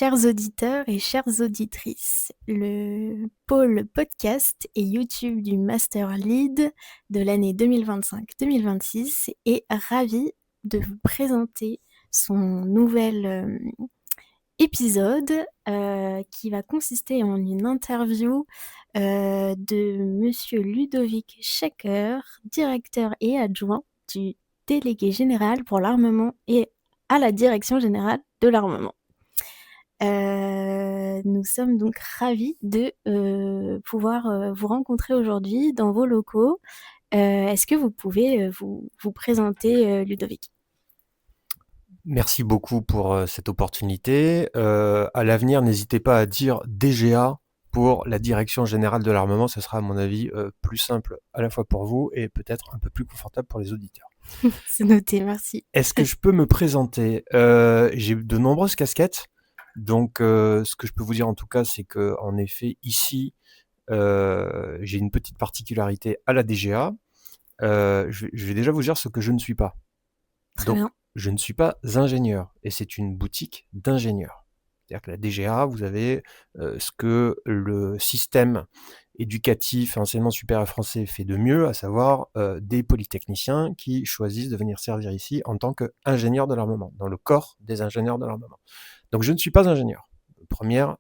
Chers auditeurs et chères auditrices, le pôle podcast et YouTube du Master Lead de l'année 2025-2026 est ravi de vous présenter son nouvel épisode qui va consister en une interview de Monsieur Ludovic Schecker, directeur et adjoint du délégué général pour l'armement et à la direction générale de l'armement. Nous sommes donc ravis de pouvoir vous rencontrer aujourd'hui dans vos locaux. Est-ce que vous pouvez vous présenter, Ludovic? Merci beaucoup pour cette opportunité. À l'avenir, n'hésitez pas à dire DGA pour la Direction Générale de l'Armement. Ce sera, à mon avis, plus simple à la fois pour vous et peut-être un peu plus confortable pour les auditeurs. C'est noté, merci. Est-ce que je peux me présenter? J'ai de nombreuses casquettes. Donc, ce que je peux vous dire en tout cas, c'est que en effet, ici, j'ai une petite particularité à la DGA. Je vais déjà vous dire ce que je ne suis pas. Très Donc, bien. je ne suis pas ingénieur et c'est une boutique d'ingénieurs. C'est-à-dire que la DGA, vous avez ce que le système éducatif et enseignement supérieur français fait de mieux, à savoir des polytechniciens qui choisissent de venir servir ici en tant qu'ingénieurs de l'armement, dans le corps des ingénieurs de l'armement. Donc je ne suis pas ingénieur. Première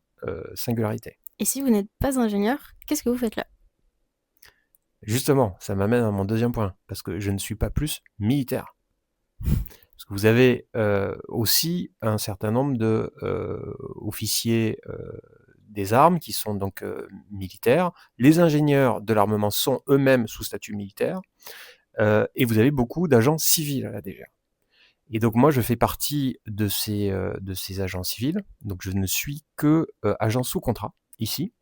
singularité. Et si vous n'êtes pas ingénieur, qu'est-ce que vous faites là? Justement, ça m'amène à mon deuxième point, parce que je ne suis pas plus militaire. Parce que vous avez aussi un certain nombre de officiers des armes qui sont donc militaires. Les ingénieurs de l'armement sont eux-mêmes sous statut militaire. Et vous avez beaucoup d'agents civils à la DGA. Et donc moi, je fais partie de ces agents civils. Donc je ne suis que agent sous contrat ici.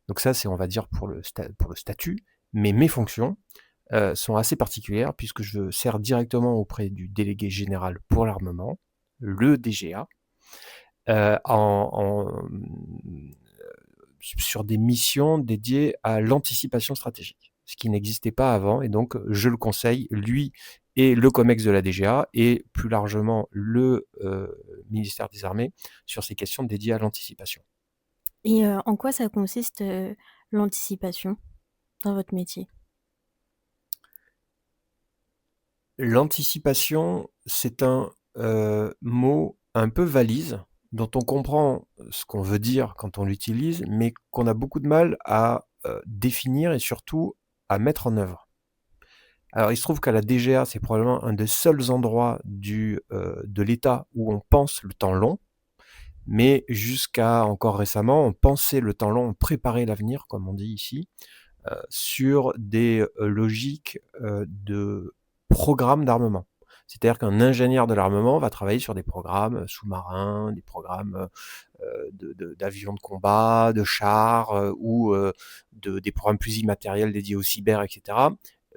Donc ça, c'est, on va dire, pour le statut. Mais mes fonctions sont assez particulières puisque je sers directement auprès du délégué général pour l'armement, le DGA, sur des missions dédiées à l'anticipation stratégique, ce qui n'existait pas avant, et donc je le conseille, lui et le COMEX de la DGA, et plus largement le ministère des Armées, sur ces questions dédiées à l'anticipation. Et en quoi ça consiste l'anticipation dans votre métier? L'anticipation, c'est un mot un peu valise, dont on comprend ce qu'on veut dire quand on l'utilise, mais qu'on a beaucoup de mal à définir et surtout à mettre en œuvre. Alors il se trouve qu'à la DGA, c'est probablement un des seuls endroits de l'État où on pense le temps long, mais jusqu'à encore récemment, on pensait le temps long, on préparait l'avenir, comme on dit ici, sur des logiques de programme d'armement. C'est-à-dire qu'un ingénieur de l'armement va travailler sur des programmes sous-marins, des programmes d'avions de combat, de chars, ou des programmes plus immatériels dédiés au cyber, etc.,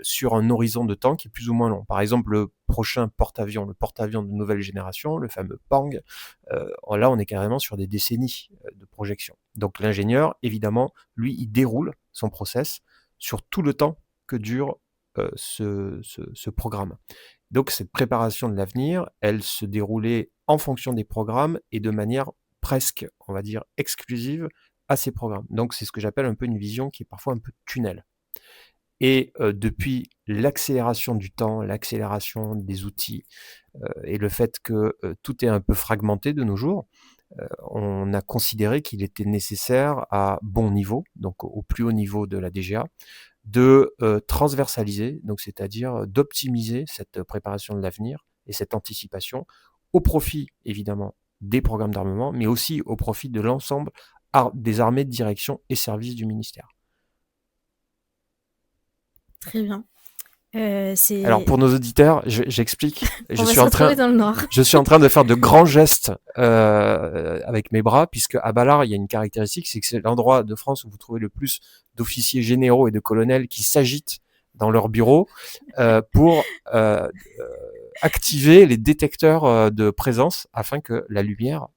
sur un horizon de temps qui est plus ou moins long. Par exemple, le prochain porte-avions, le porte-avions de nouvelle génération, le fameux Pang, là on est carrément sur des décennies de projection. Donc l'ingénieur, évidemment, lui, il déroule son process sur tout le temps que dure ce programme. Donc cette préparation de l'avenir, elle se déroulait en fonction des programmes et de manière presque, on va dire, exclusive à ces programmes. Donc c'est ce que j'appelle un peu une vision qui est parfois un peu tunnel. Et depuis l'accélération du temps, l'accélération des outils et le fait que tout est un peu fragmenté de nos jours, on a considéré qu'il était nécessaire à bon niveau, donc au plus haut niveau de la DGA, de transversaliser, donc c'est-à-dire d'optimiser cette préparation de l'avenir et cette anticipation au profit évidemment des programmes d'armement, mais aussi au profit de l'ensemble des armées de direction et services du ministère. Très bien. Alors pour nos auditeurs, j'explique. On va se retrouver dans le Nord. Je suis en train de faire de grands gestes avec mes bras, puisque à Ballard, il y a une caractéristique, c'est que c'est l'endroit de France où vous trouvez le plus d'officiers généraux et de colonels qui s'agitent dans leur bureau pour activer les détecteurs de présence afin que la lumière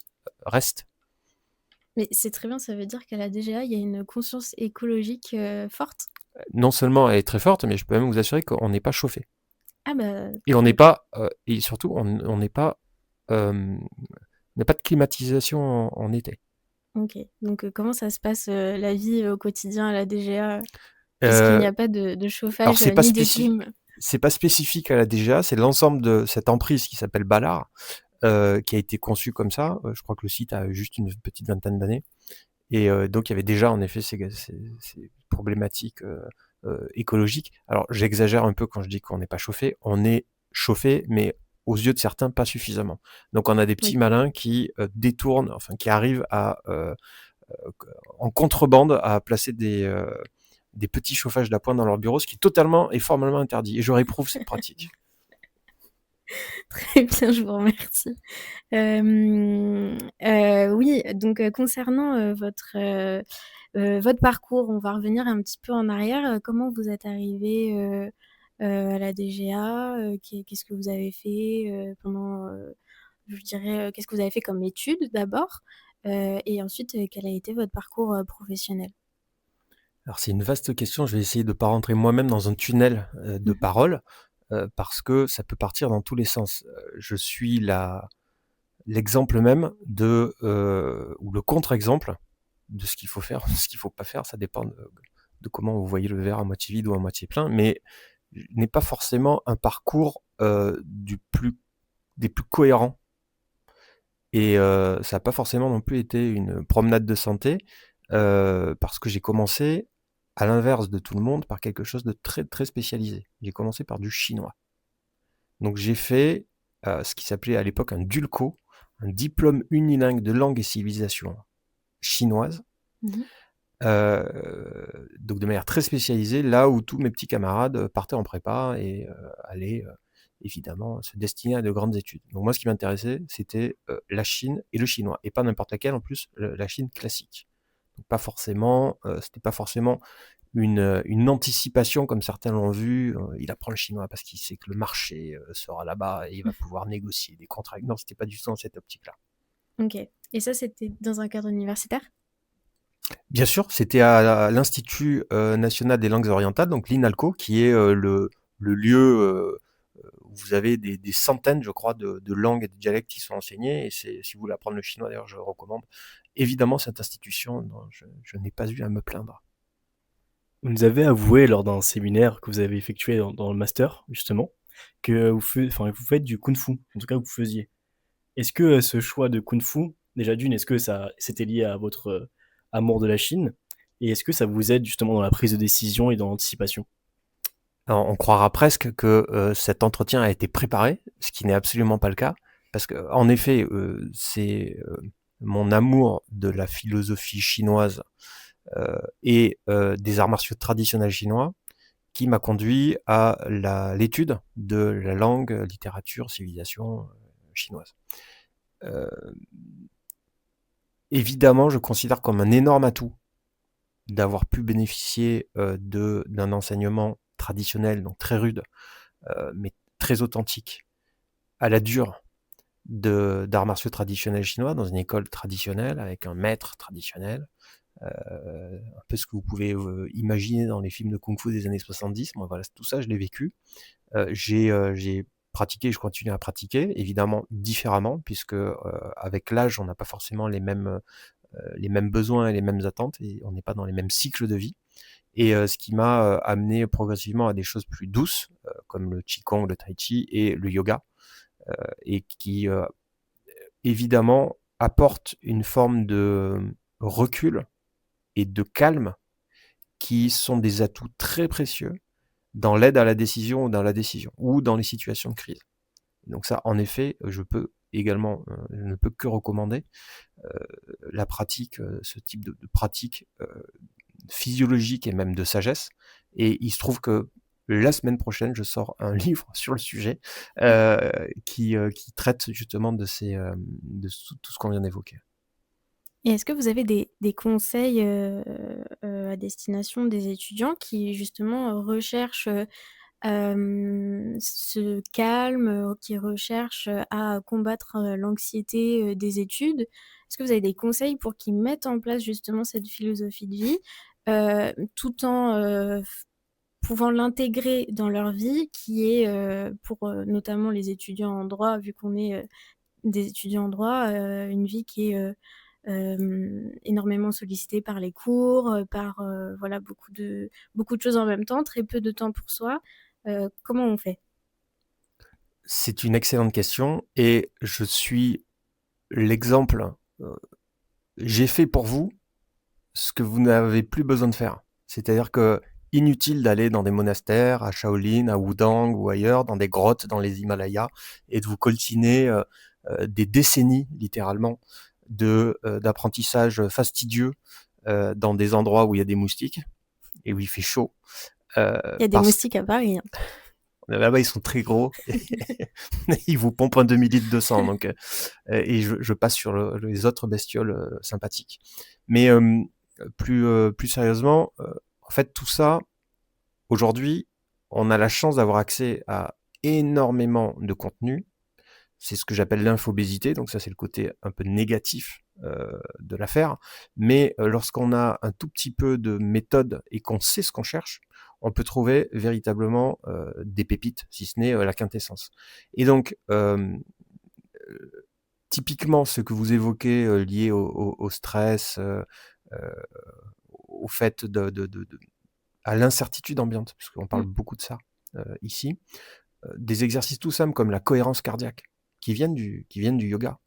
reste. Mais c'est très bien, ça veut dire qu'à la DGA, il y a une conscience écologique forte. Non seulement elle est très forte, mais je peux même vous assurer qu'on n'est pas chauffé. Ah bah, Et on n'est pas, et surtout, on n'est pas Il n'y a pas de climatisation en été. OK. Donc, comment ça se passe, la vie au quotidien à la DGA, puisqu'il n'y Euh, a pas de alors chauffage, ni de clim? c'est pas spécifique à la DGA, c'est l'ensemble de cette emprise qui s'appelle Ballard, qui a été conçue comme ça. Je crois que le site a juste une petite vingtaine d'années. Et donc il y avait déjà en effet ces problématiques écologiques. Alors j'exagère un peu quand je dis qu'on n'est pas chauffé. On est chauffé, mais aux yeux de certains, pas suffisamment. Donc on a des petits Oui. malins qui détournent, enfin qui arrivent à en contrebande à placer des petits chauffages d'appoint dans leur bureau, ce qui est totalement et formellement interdit. Et je réprouve cette pratique. Très bien, je vous remercie. Oui, donc concernant, votre parcours, on va revenir un petit peu en arrière. Comment vous êtes arrivé à la DGA? Qu'est-ce que vous avez fait, pendant, je dirais, qu'est-ce que vous avez fait comme études d'abord? Et ensuite, quel a été votre parcours, professionnel? Alors c'est une vaste question, je vais essayer de pas rentrer moi-même dans un tunnel de Mmh. paroles, parce que ça peut partir dans tous les sens. Je suis l'exemple même ou le contre-exemple de ce qu'il faut faire, de ce qu'il faut pas faire, ça dépend de comment vous voyez le verre à moitié vide ou à moitié plein, mais je n'ai pas forcément un parcours des plus cohérents. Et ça n'a pas forcément non plus été une promenade de santé, parce que j'ai commencé, à l'inverse de tout le monde, par quelque chose de très, très spécialisé. J'ai commencé par du chinois. Donc j'ai fait, ce qui s'appelait à l'époque un DULCO, un diplôme unilingue de langue et civilisation chinoise, Mmh. donc de manière très spécialisée, là où tous mes petits camarades partaient en prépa et allaient évidemment se destiner à de grandes études. Donc moi, ce qui m'intéressait, c'était la Chine et le chinois, et pas n'importe laquelle en plus, la Chine classique. Donc pas forcément, c'était pas forcément une anticipation comme certains l'ont vu. Il apprend le chinois parce qu'il sait que le marché sera là-bas et il va pouvoir négocier des contrats. Non, c'était pas du tout dans cette optique-là. OK, et ça, c'était dans un cadre universitaire? Bien sûr, c'était à l'Institut national des langues orientales, donc l'INALCO, qui est le lieu où vous avez des centaines, je crois, de langues et de dialectes qui sont enseignés. Et si vous voulez apprendre le chinois, d'ailleurs, je recommande évidemment cette institution dont je n'ai pas eu à me plaindre. Vous nous avez avoué lors d'un séminaire que vous avez effectué dans le master, justement, que vous faites du kung-fu, en tout cas vous faisiez. Est-ce que ce choix de kung-fu, déjà d'une, est-ce que ça c'était lié à votre amour de la Chine? Et est-ce que ça vous aide justement dans la prise de décision et dans l'anticipation? Alors, on croira presque que cet entretien a été préparé, ce qui n'est absolument pas le cas, parce que en effet, c'est mon amour de la philosophie chinoise et des arts martiaux traditionnels chinois qui m'a conduit à l'étude de la langue, littérature, civilisation chinoise. Euh, Évidemment, je considère comme un énorme atout d'avoir pu bénéficier d'un enseignement traditionnel, donc très rude, mais très authentique, à la dure, d'arts martiaux traditionnels chinois, dans une école traditionnelle, avec un maître traditionnel, un peu ce que vous pouvez imaginer dans les films de kung-fu des années 70. Moi, voilà, tout ça, je l'ai vécu. J'ai pratiqué, je continue à pratiquer, évidemment différemment, puisque avec l'âge, on n'a pas forcément les mêmes besoins et les mêmes attentes, et on n'est pas dans les mêmes cycles de vie. Et ce qui m'a amené progressivement à des choses plus douces, comme le qigong, le tai chi et le yoga, et qui évidemment apportent une forme de recul et de calme qui sont des atouts très précieux dans l'aide à la décision ou dans la décision ou dans les situations de crise. Donc ça, en effet, je ne peux que recommander la pratique, ce type de pratique physiologique et même de sagesse. Et il se trouve que la semaine prochaine, je sors un livre sur le sujet qui traite justement de tout ce qu'on vient d'évoquer. Et est-ce que vous avez des conseils, à destination des étudiants qui justement, recherchent, ce calme, qui recherchent, à combattre, l'anxiété, des études? Est-ce que vous avez des conseils pour qu'ils mettent en place justement cette philosophie de vie, tout en, pouvant l'intégrer dans leur vie qui est, pour, notamment les étudiants en droit, vu qu'on est, des étudiants en droit, une vie qui est énormément sollicitée par les cours, par voilà, beaucoup de choses en même temps, très peu de temps pour soi. Comment on fait? C'est une excellente question et je suis l'exemple. J'ai fait pour vous ce que vous n'avez plus besoin de faire. C'est-à-dire que inutile d'aller dans des monastères, à Shaolin, à Wudang ou ailleurs, dans des grottes dans les Himalayas, et de vous coltiner des décennies, littéralement, d'apprentissage fastidieux dans des endroits où il y a des moustiques et où il fait chaud. Il y a des Parce moustiques à Paris, hein. Là-bas, ils sont très gros. Ils vous pompent un demi-litre de sang. Donc, et je passe sur les autres bestioles sympathiques. Mais plus sérieusement, en fait, tout ça, aujourd'hui, on a la chance d'avoir accès à énormément de contenu. C'est ce que j'appelle l'infobésité. Donc ça, c'est le côté un peu négatif de l'affaire. Mais lorsqu'on a un tout petit peu de méthode et qu'on sait ce qu'on cherche, on peut trouver véritablement des pépites, si ce n'est la quintessence. Et donc, typiquement, ce que vous évoquez lié au stress, au fait à l'incertitude ambiante, parce qu'on parle Mmh. beaucoup de ça ici, des exercices tout simples comme la cohérence cardiaque, qui viennent du yoga,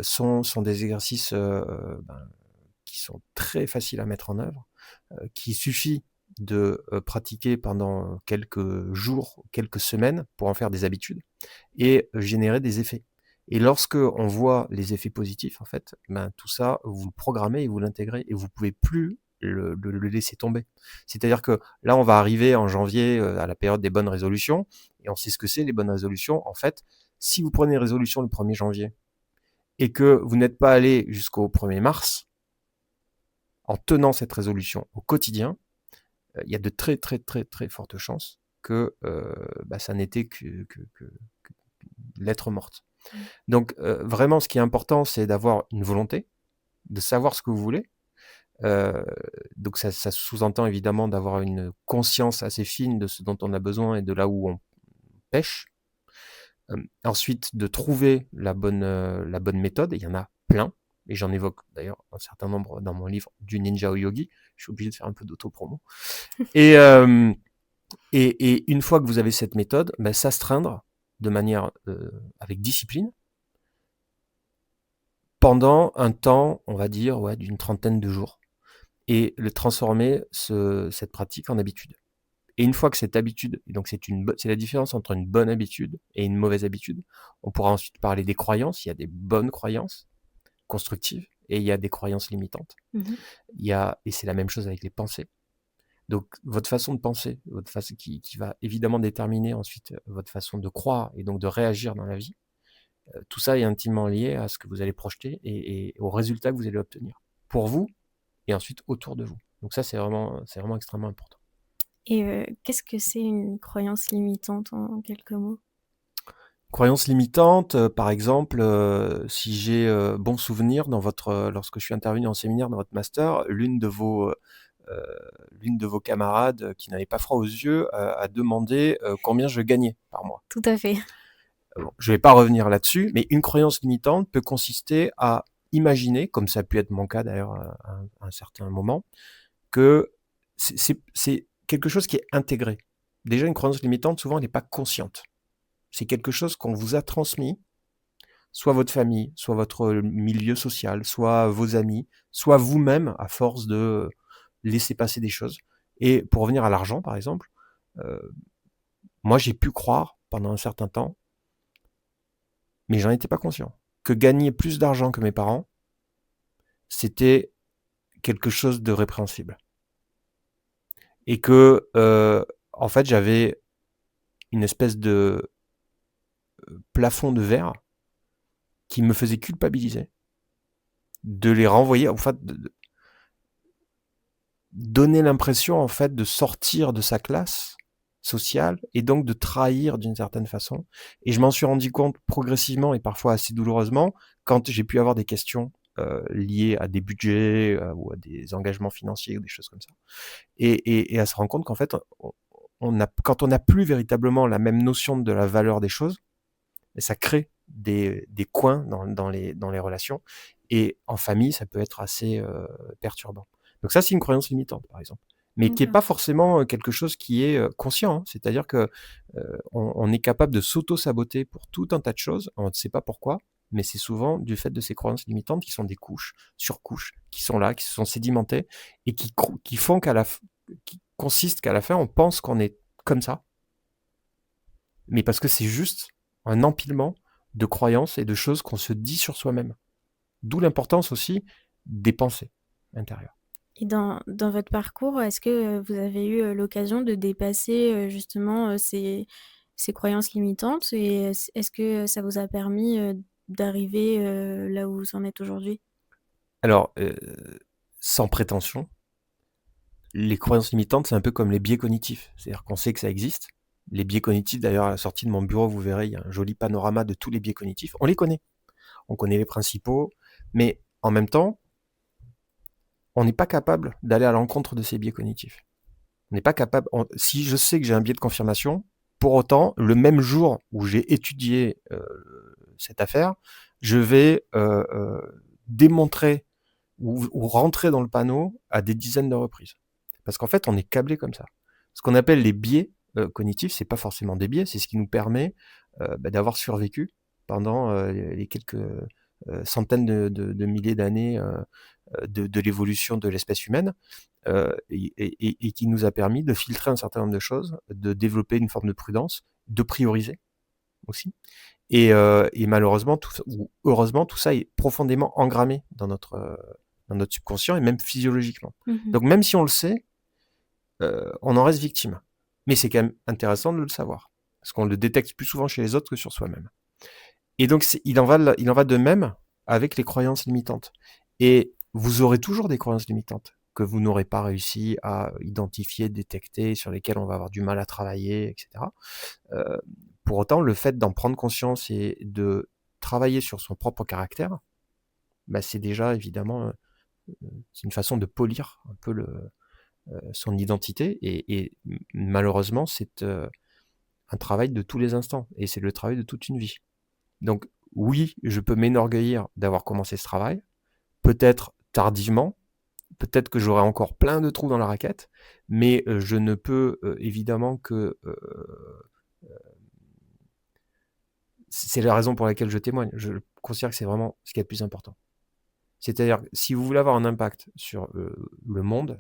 sont des exercices qui sont très faciles à mettre en œuvre, qu'il suffit de pratiquer pendant quelques jours, quelques semaines pour en faire des habitudes et générer des effets. Et lorsque on voit les effets positifs, en fait, ben, tout ça, vous le programmez et vous l'intégrez et vous pouvez plus le laisser tomber. C'est-à-dire que là, on va arriver en janvier à la période des bonnes résolutions et on sait ce que c'est les bonnes résolutions. En fait, si vous prenez une résolution le 1er janvier et que vous n'êtes pas allé jusqu'au 1er mars, en tenant cette résolution au quotidien, il y a de très très très très fortes chances que ça n'était que lettre morte. Mmh. Donc vraiment, ce qui est important, c'est d'avoir une volonté, de savoir ce que vous voulez. Donc ça sous-entend évidemment d'avoir une conscience assez fine de ce dont on a besoin et de là où on pêche. Ensuite, de trouver la bonne méthode, et il y en a plein, et j'en évoque d'ailleurs un certain nombre dans mon livre du ninja au yogi. Je suis obligé de faire un peu d'auto-promo. Et, une fois que vous avez cette méthode, s'astreindre de manière avec discipline pendant un temps, on va dire, ouais, d'une 30aine de jours, et le transformer cette pratique en habitude. Et une fois que cette habitude, et donc c'est la différence entre une bonne habitude et une mauvaise habitude. On pourra ensuite parler des croyances. Il y a des bonnes croyances constructives et il y a des croyances limitantes. Mmh. Et c'est la même chose avec les pensées. Donc votre façon de penser, votre façon qui va évidemment déterminer ensuite votre façon de croire et donc de réagir dans la vie. Tout ça est intimement lié à ce que vous allez projeter et aux résultats que vous allez obtenir pour vous et ensuite autour de vous. Donc ça, c'est vraiment extrêmement important. Et qu'est-ce que c'est une croyance limitante en quelques mots? Croyance limitante, par exemple, si j'ai bon souvenir lorsque je suis intervenu en séminaire dans votre master, l'une de vos camarades qui n'avait pas froid aux yeux a demandé combien je gagnais par mois. Tout à fait. Bon, je ne vais pas revenir là-dessus, mais une croyance limitante peut consister à imaginer, comme ça a pu être mon cas d'ailleurs à un certain moment, que c'est quelque chose qui est intégré. Déjà, une croyance limitante, souvent, elle n'est pas consciente. C'est quelque chose qu'on vous a transmis, soit votre famille, soit votre milieu social, soit vos amis, soit vous-même, à force de laisser passer des choses. Et pour revenir à l'argent, par exemple, euh, moi, j'ai pu croire pendant un certain temps, mais j'en étais pas conscient, que gagner plus d'argent que mes parents, c'était quelque chose de répréhensible. Et que, en fait, j'avais une espèce de plafond de verre qui me faisait culpabiliser de les renvoyer, en fait, de donner l'impression, en fait, de sortir de sa classe sociale et donc de trahir d'une certaine façon. Et je m'en suis rendu compte progressivement et parfois assez douloureusement quand j'ai pu avoir des questions liées à des budgets ou à des engagements financiers ou des choses comme ça. Et à se rendre compte qu'en fait, quand on n'a plus véritablement la même notion de la valeur des choses, ça crée des coins dans les relations. Et en famille, ça peut être assez perturbant. Donc ça, c'est une croyance limitante, par exemple. Mais qui n'est pas forcément quelque chose qui est conscient. Hein. C'est-à-dire que on est capable de s'auto-saboter pour tout un tas de choses. On ne sait pas pourquoi, mais c'est souvent du fait de ces croyances limitantes qui sont des couches, surcouches, qui sont là, qui se sont sédimentées et qui font qui consistent qu'à la fin, on pense qu'on est comme ça. Mais parce que c'est juste un empilement de croyances et de choses qu'on se dit sur soi-même. D'où l'importance aussi des pensées intérieures. Et dans votre parcours, est-ce que vous avez eu l'occasion de dépasser justement ces croyances limitantes et est-ce que ça vous a permis d'arriver là où vous en êtes aujourd'hui? Alors, sans prétention, les croyances limitantes, c'est un peu comme les biais cognitifs. C'est-à-dire qu'on sait que ça existe. Les biais cognitifs, d'ailleurs, à la sortie de mon bureau, vous verrez, il y a un joli panorama de tous les biais cognitifs. On les connaît. On connaît les principaux, mais en même temps, on n'est pas capable d'aller à l'encontre de ces biais cognitifs. On n'est pas capable. Si je sais que j'ai un biais de confirmation, pour autant, le même jour où j'ai étudié cette affaire, je vais démontrer ou rentrer dans le panneau à des dizaines de reprises. Parce qu'en fait, on est câblé comme ça. Ce qu'on appelle les biais cognitifs, c'est pas forcément des biais, c'est ce qui nous permet d'avoir survécu pendant les quelques centaines de milliers d'années de l'évolution de l'espèce humaine, et qui nous a permis de filtrer un certain nombre de choses, de développer une forme de prudence, de prioriser aussi. Et malheureusement, ou heureusement, tout ça est profondément engrammé dans notre subconscient et même physiologiquement. Donc même si on le sait, on en reste victime. Mais c'est quand même intéressant de le savoir, parce qu'on le détecte plus souvent chez les autres que sur soi-même. Et donc il en va de même avec les croyances limitantes. Et vous aurez toujours des croyances limitantes que vous n'aurez pas réussi à identifier, détecter, sur lesquelles on va avoir du mal à travailler, etc. Pour autant, le fait d'en prendre conscience et de travailler sur son propre caractère, bah, c'est déjà évidemment c'est une façon de polir un peu son identité. Et malheureusement, c'est un travail de tous les instants. Et c'est le travail de toute une vie. Donc oui, je peux m'enorgueillir d'avoir commencé ce travail, peut-être tardivement, peut-être que j'aurai encore plein de trous dans la raquette, mais je ne peux évidemment que... c'est la raison pour laquelle je témoigne. Je considère que c'est vraiment ce qui est le plus important. C'est-à-dire, si vous voulez avoir un impact sur le monde,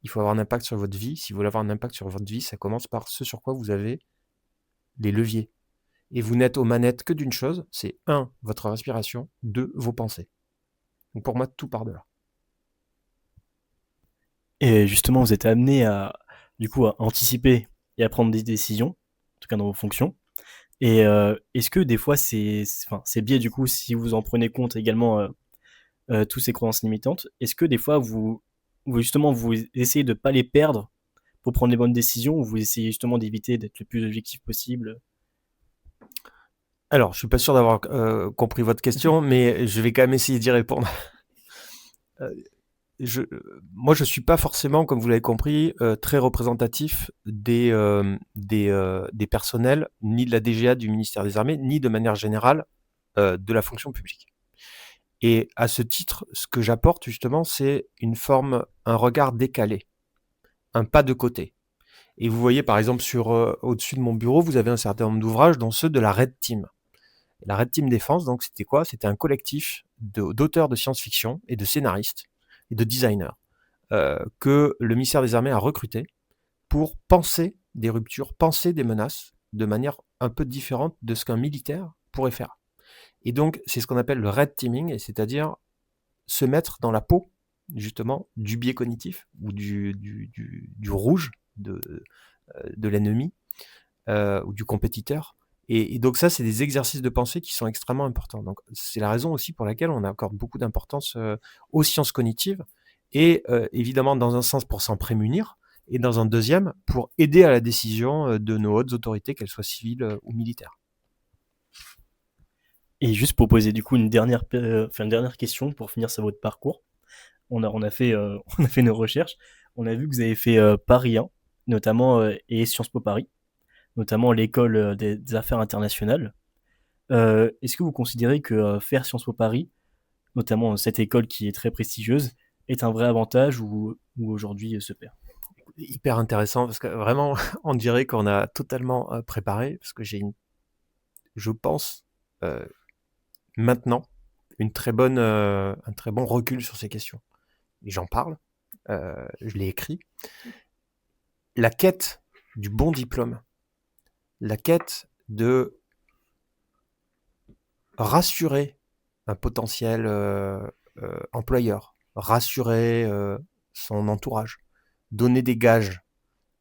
il faut avoir un impact sur votre vie. Si vous voulez avoir un impact sur votre vie, ça commence par ce sur quoi vous avez les leviers. Et vous n'êtes aux manettes que d'une chose, c'est 1, votre respiration, 2, vos pensées. Donc pour moi, tout part de là. Et justement, vous êtes amené du coup, à anticiper et à prendre des décisions, en tout cas dans vos fonctions. Et est-ce que des fois, c'est biais, du coup, si vous en prenez compte également, tous ces croyances limitantes, est-ce que des fois, vous essayez de ne pas les perdre pour prendre les bonnes décisions, ou vous essayez justement d'éviter d'être le plus objectif possible? Alors, je suis pas sûr d'avoir compris votre question, mais je vais quand même essayer d'y répondre. Moi, je suis pas forcément, comme vous l'avez compris, très représentatif des personnels, ni de la DGA du ministère des Armées, ni de manière générale de la fonction publique. Et à ce titre, ce que j'apporte justement, c'est un regard décalé, un pas de côté. Et vous voyez par exemple au-dessus de mon bureau, vous avez un certain nombre d'ouvrages, dont ceux de la Red Team. La Red Team Défense, donc c'était quoi? C'était un collectif d'auteurs de science-fiction et de scénaristes et de designers que le ministère des Armées a recruté pour penser des ruptures, penser des menaces de manière un peu différente de ce qu'un militaire pourrait faire. Et donc, c'est ce qu'on appelle le red teaming, c'est-à-dire se mettre dans la peau, justement, du biais cognitif ou du rouge de l'ennemi ou du compétiteur. Et donc ça, c'est des exercices de pensée qui sont extrêmement importants. Donc c'est la raison aussi pour laquelle on accorde beaucoup d'importance aux sciences cognitives, et évidemment dans un sens pour s'en prémunir, et dans un deuxième pour aider à la décision de nos hautes autorités, qu'elles soient civiles ou militaires. Et juste pour poser du coup une dernière question pour finir sur votre parcours. On a fait nos recherches. On a vu que vous avez fait Paris 1, notamment, et Sciences Po Paris, notamment l'école des affaires internationales. Est-ce que vous considérez que faire Sciences Po Paris, notamment cette école qui est très prestigieuse, est un vrai avantage ou aujourd'hui se perd? Hyper intéressant parce que vraiment, on dirait qu'on a totalement préparé parce que je pense, maintenant, un très bon recul sur ces questions. Et j'en parle, je l'ai écrit. La quête du bon diplôme, la quête de rassurer un potentiel employeur, rassurer son entourage, donner des gages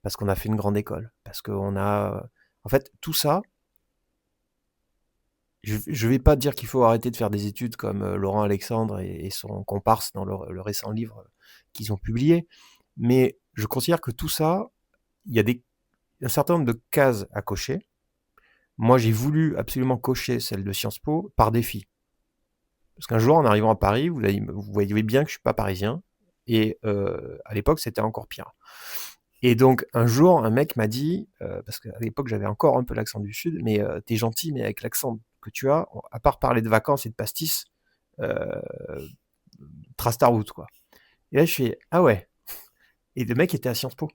parce qu'on a fait une grande école, parce qu'on a... En fait, tout ça, je ne vais pas dire qu'il faut arrêter de faire des études comme Laurent Alexandre et son comparse dans le récent livre qu'ils ont publié, mais je considère que tout ça, il y a un certain nombre de cases à cocher. Moi, j'ai voulu absolument cocher celle de Sciences Po par défi. Parce qu'un jour, en arrivant à Paris, vous voyez bien que je ne suis pas parisien, et à l'époque, c'était encore pire. Et donc, un jour, un mec m'a dit, parce qu'à l'époque, j'avais encore un peu l'accent du Sud, mais t'es gentil, mais avec l'accent que tu as, à part parler de vacances et de pastis, euh, trace ta route, quoi. Et là, je fais, ah ouais. Et le mec était à Sciences Po.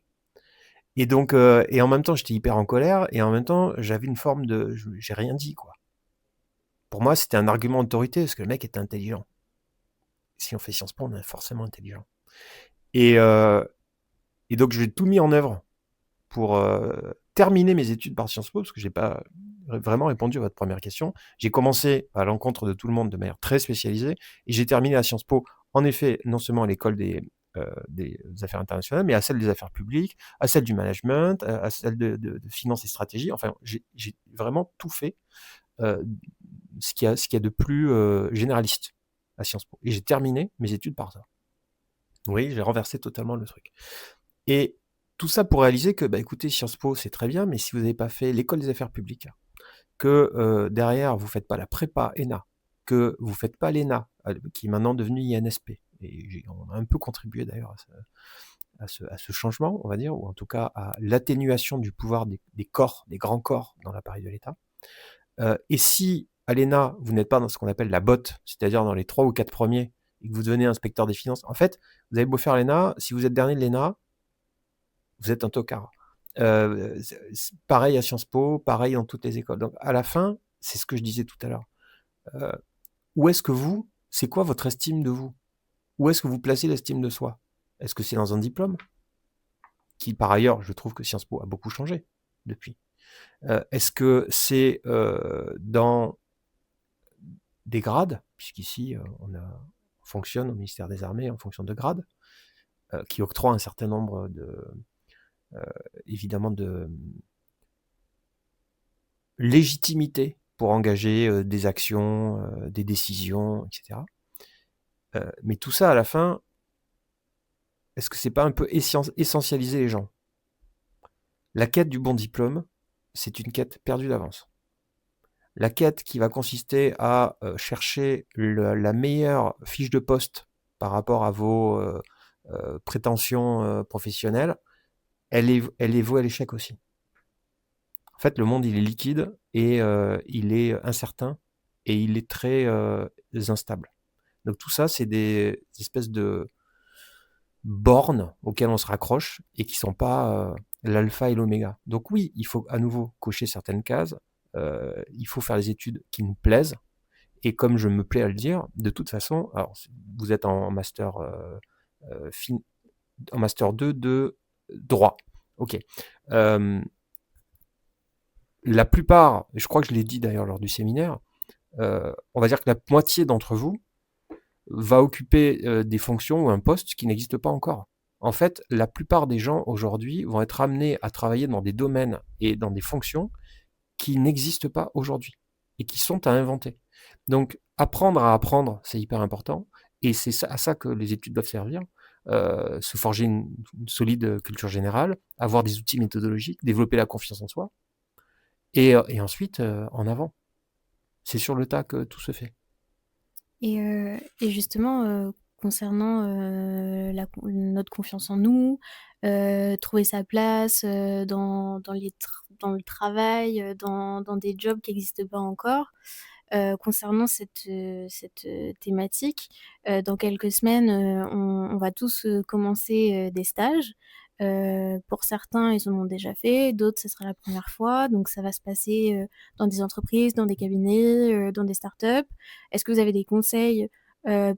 Et donc, et en même temps, j'étais hyper en colère, et en même temps, j'avais une forme de, j'ai rien dit, quoi. Pour moi, c'était un argument d'autorité, parce que le mec était intelligent. Si on fait Sciences Po, on est forcément intelligent. Et, euh, et donc, j'ai tout mis en œuvre pour terminer mes études par Sciences Po, parce que je n'ai pas vraiment répondu à votre première question. J'ai commencé à l'encontre de tout le monde de manière très spécialisée, et j'ai terminé à Sciences Po, en effet, non seulement à l'école des affaires internationales, mais à celle des affaires publiques, à celle du management, à celle de finance et stratégie. Enfin, j'ai vraiment tout fait, ce qu'il y a de plus généraliste à Sciences Po. Et j'ai terminé mes études par ça. Oui, j'ai renversé totalement le truc. Et tout ça pour réaliser que, bah, écoutez, Sciences Po, c'est très bien, mais si vous n'avez pas fait l'école des affaires publiques, que derrière, vous ne faites pas la prépa ENA, que vous ne faites pas l'ENA, qui est maintenant devenue INSP, et on a un peu contribué d'ailleurs à ce changement, on va dire, ou en tout cas à l'atténuation du pouvoir des corps, des grands corps dans l'appareil de l'État. Et si à l'ENA, vous n'êtes pas dans ce qu'on appelle la botte, c'est-à-dire dans les 3 ou 4 premiers, et que vous devenez inspecteur des finances, en fait, vous avez beau faire l'ENA, si vous êtes dernier de l'ENA, vous êtes un tocard. Pareil à Sciences Po, pareil dans toutes les écoles. Donc à la fin, c'est ce que je disais tout à l'heure. Où est-ce que c'est quoi votre estime de vous? Où est-ce que vous placez l'estime de soi? Est-ce que c'est dans un diplôme? Qui par ailleurs, je trouve que Sciences Po a beaucoup changé depuis. Est-ce que c'est dans des grades, puisqu'ici on fonctionne au ministère des Armées en fonction de grades, qui octroient un certain nombre évidemment de légitimité pour engager des actions, des décisions, etc. Mais tout ça, à la fin, est-ce que c'est pas un peu essentialiser les gens? La quête du bon diplôme, c'est une quête perdue d'avance. La quête qui va consister à chercher la meilleure fiche de poste par rapport à vos prétentions professionnelles, elle est vouée à l'échec aussi. En fait, le monde, il est liquide et il est incertain et il est très instable. Donc tout ça, c'est des espèces de bornes auxquelles on se raccroche et qui ne sont pas l'alpha et l'oméga. Donc oui, il faut à nouveau cocher certaines cases, il faut faire les études qui nous plaisent, et comme je me plais à le dire, de toute façon, alors vous êtes en master, en master 2 de droit. Ok. La plupart, je crois que je l'ai dit d'ailleurs lors du séminaire, on va dire que la moitié d'entre vous va occuper des fonctions ou un poste qui n'existe pas encore. En fait, la plupart des gens aujourd'hui vont être amenés à travailler dans des domaines et dans des fonctions qui n'existent pas aujourd'hui et qui sont à inventer. Donc, apprendre à apprendre, c'est hyper important, et c'est à ça que les études doivent servir. Se forger une solide culture générale, avoir des outils méthodologiques, développer la confiance en soi, et ensuite, en avant. C'est sur le tas que tout se fait. Et justement, concernant notre confiance en nous, trouver sa place dans le travail, dans des jobs qui n'existent pas encore. Concernant cette thématique, dans quelques semaines, on va tous commencer des stages. Pour certains, ils en ont déjà fait, d'autres, ce sera la première fois. Donc ça va se passer dans des entreprises, dans des cabinets, dans des startups. Est-ce que vous avez des conseils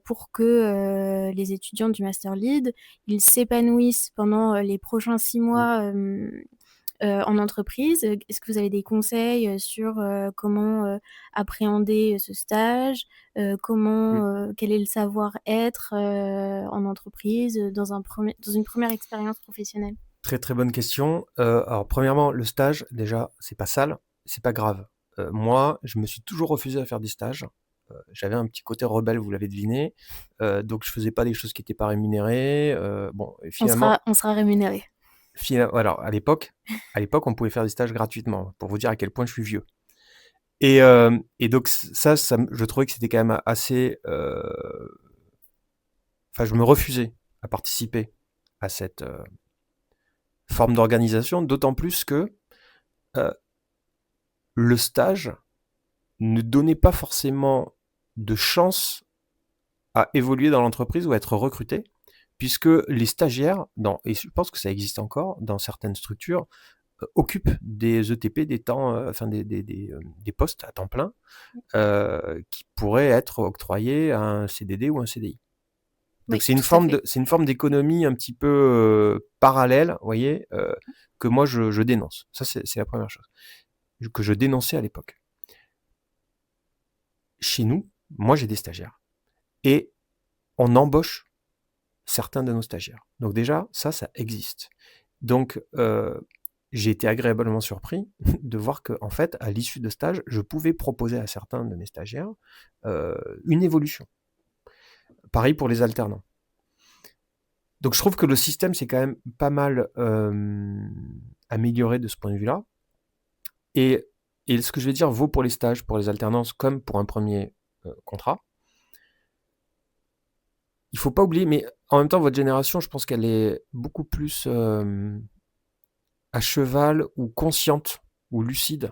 pour que les étudiants du Master Lead, ils s'épanouissent pendant les prochains 6 Mmh. mois en entreprise? Est-ce que vous avez des conseils sur comment appréhender ce stage? Mmh. Quel est le savoir-être en entreprise, dans une première expérience professionnelle? Très, très bonne question. Alors premièrement, le stage, déjà, c'est pas sale, c'est pas grave. Moi, je me suis toujours refusé à faire des stages. J'avais un petit côté rebelle, vous l'avez deviné, donc je faisais pas des choses qui étaient pas rémunérées, bon et finalement On sera rémunérés. alors à l'époque, on pouvait faire des stages gratuitement, pour vous dire à quel point je suis vieux et donc ça me je trouvais que c'était quand même assez, enfin je me refusais à participer à cette, forme d'organisation, d'autant plus que, heu, le stage ne donnait pas forcément de chance à évoluer dans l'entreprise ou à être recruté, puisque les stagiaires, et je pense que ça existe encore dans certaines structures, occupent des ETP, des temps, enfin des postes à temps plein, qui pourraient être octroyés à un CDD ou un CDI. Donc Oui, tout à fait. c'est une forme d'économie un petit peu parallèle, vous voyez, que moi je dénonce. Ça c'est la première chose que je dénonçais à l'époque. Chez nous, moi j'ai des stagiaires et on embauche certains de nos stagiaires. Donc déjà, ça existe. Donc j'ai été agréablement surpris de voir que, en fait, à l'issue de stage, je pouvais proposer à certains de mes stagiaires une évolution. Pareil pour les alternants. Donc je trouve que le système s'est quand même pas mal amélioré de ce point de vue-là. Et ce que je vais dire vaut pour les stages, pour les alternances, comme pour un premier contrat. Il faut pas oublier, mais en même temps, votre génération, je pense qu'elle est beaucoup plus à cheval ou consciente ou lucide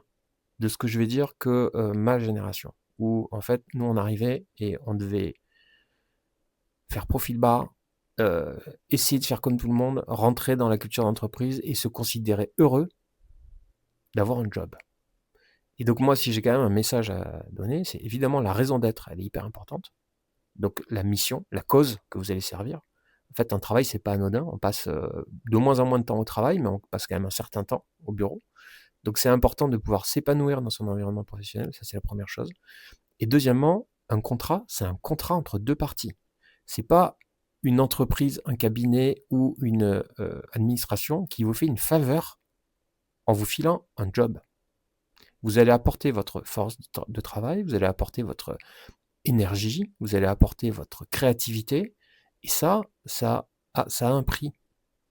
de ce que je vais dire que ma génération. Où en fait, nous, on arrivait et on devait faire profil bas, essayer de faire comme tout le monde, rentrer dans la culture d'entreprise et se considérer heureux d'avoir un job. Et donc moi, si j'ai quand même un message à donner, c'est évidemment la raison d'être, elle est hyper importante. Donc la mission, la cause que vous allez servir. En fait, un travail, c'est pas anodin. On passe de moins en moins de temps au travail, mais on passe quand même un certain temps au bureau. Donc c'est important de pouvoir s'épanouir dans son environnement professionnel, ça c'est la première chose. Et deuxièmement, un contrat, c'est un contrat entre deux parties. C'est pas une entreprise, un cabinet ou une administration qui vous fait une faveur en vous filant un job. Vous allez apporter votre force de travail, vous allez apporter votre énergie, vous allez apporter votre créativité, et ça a un prix,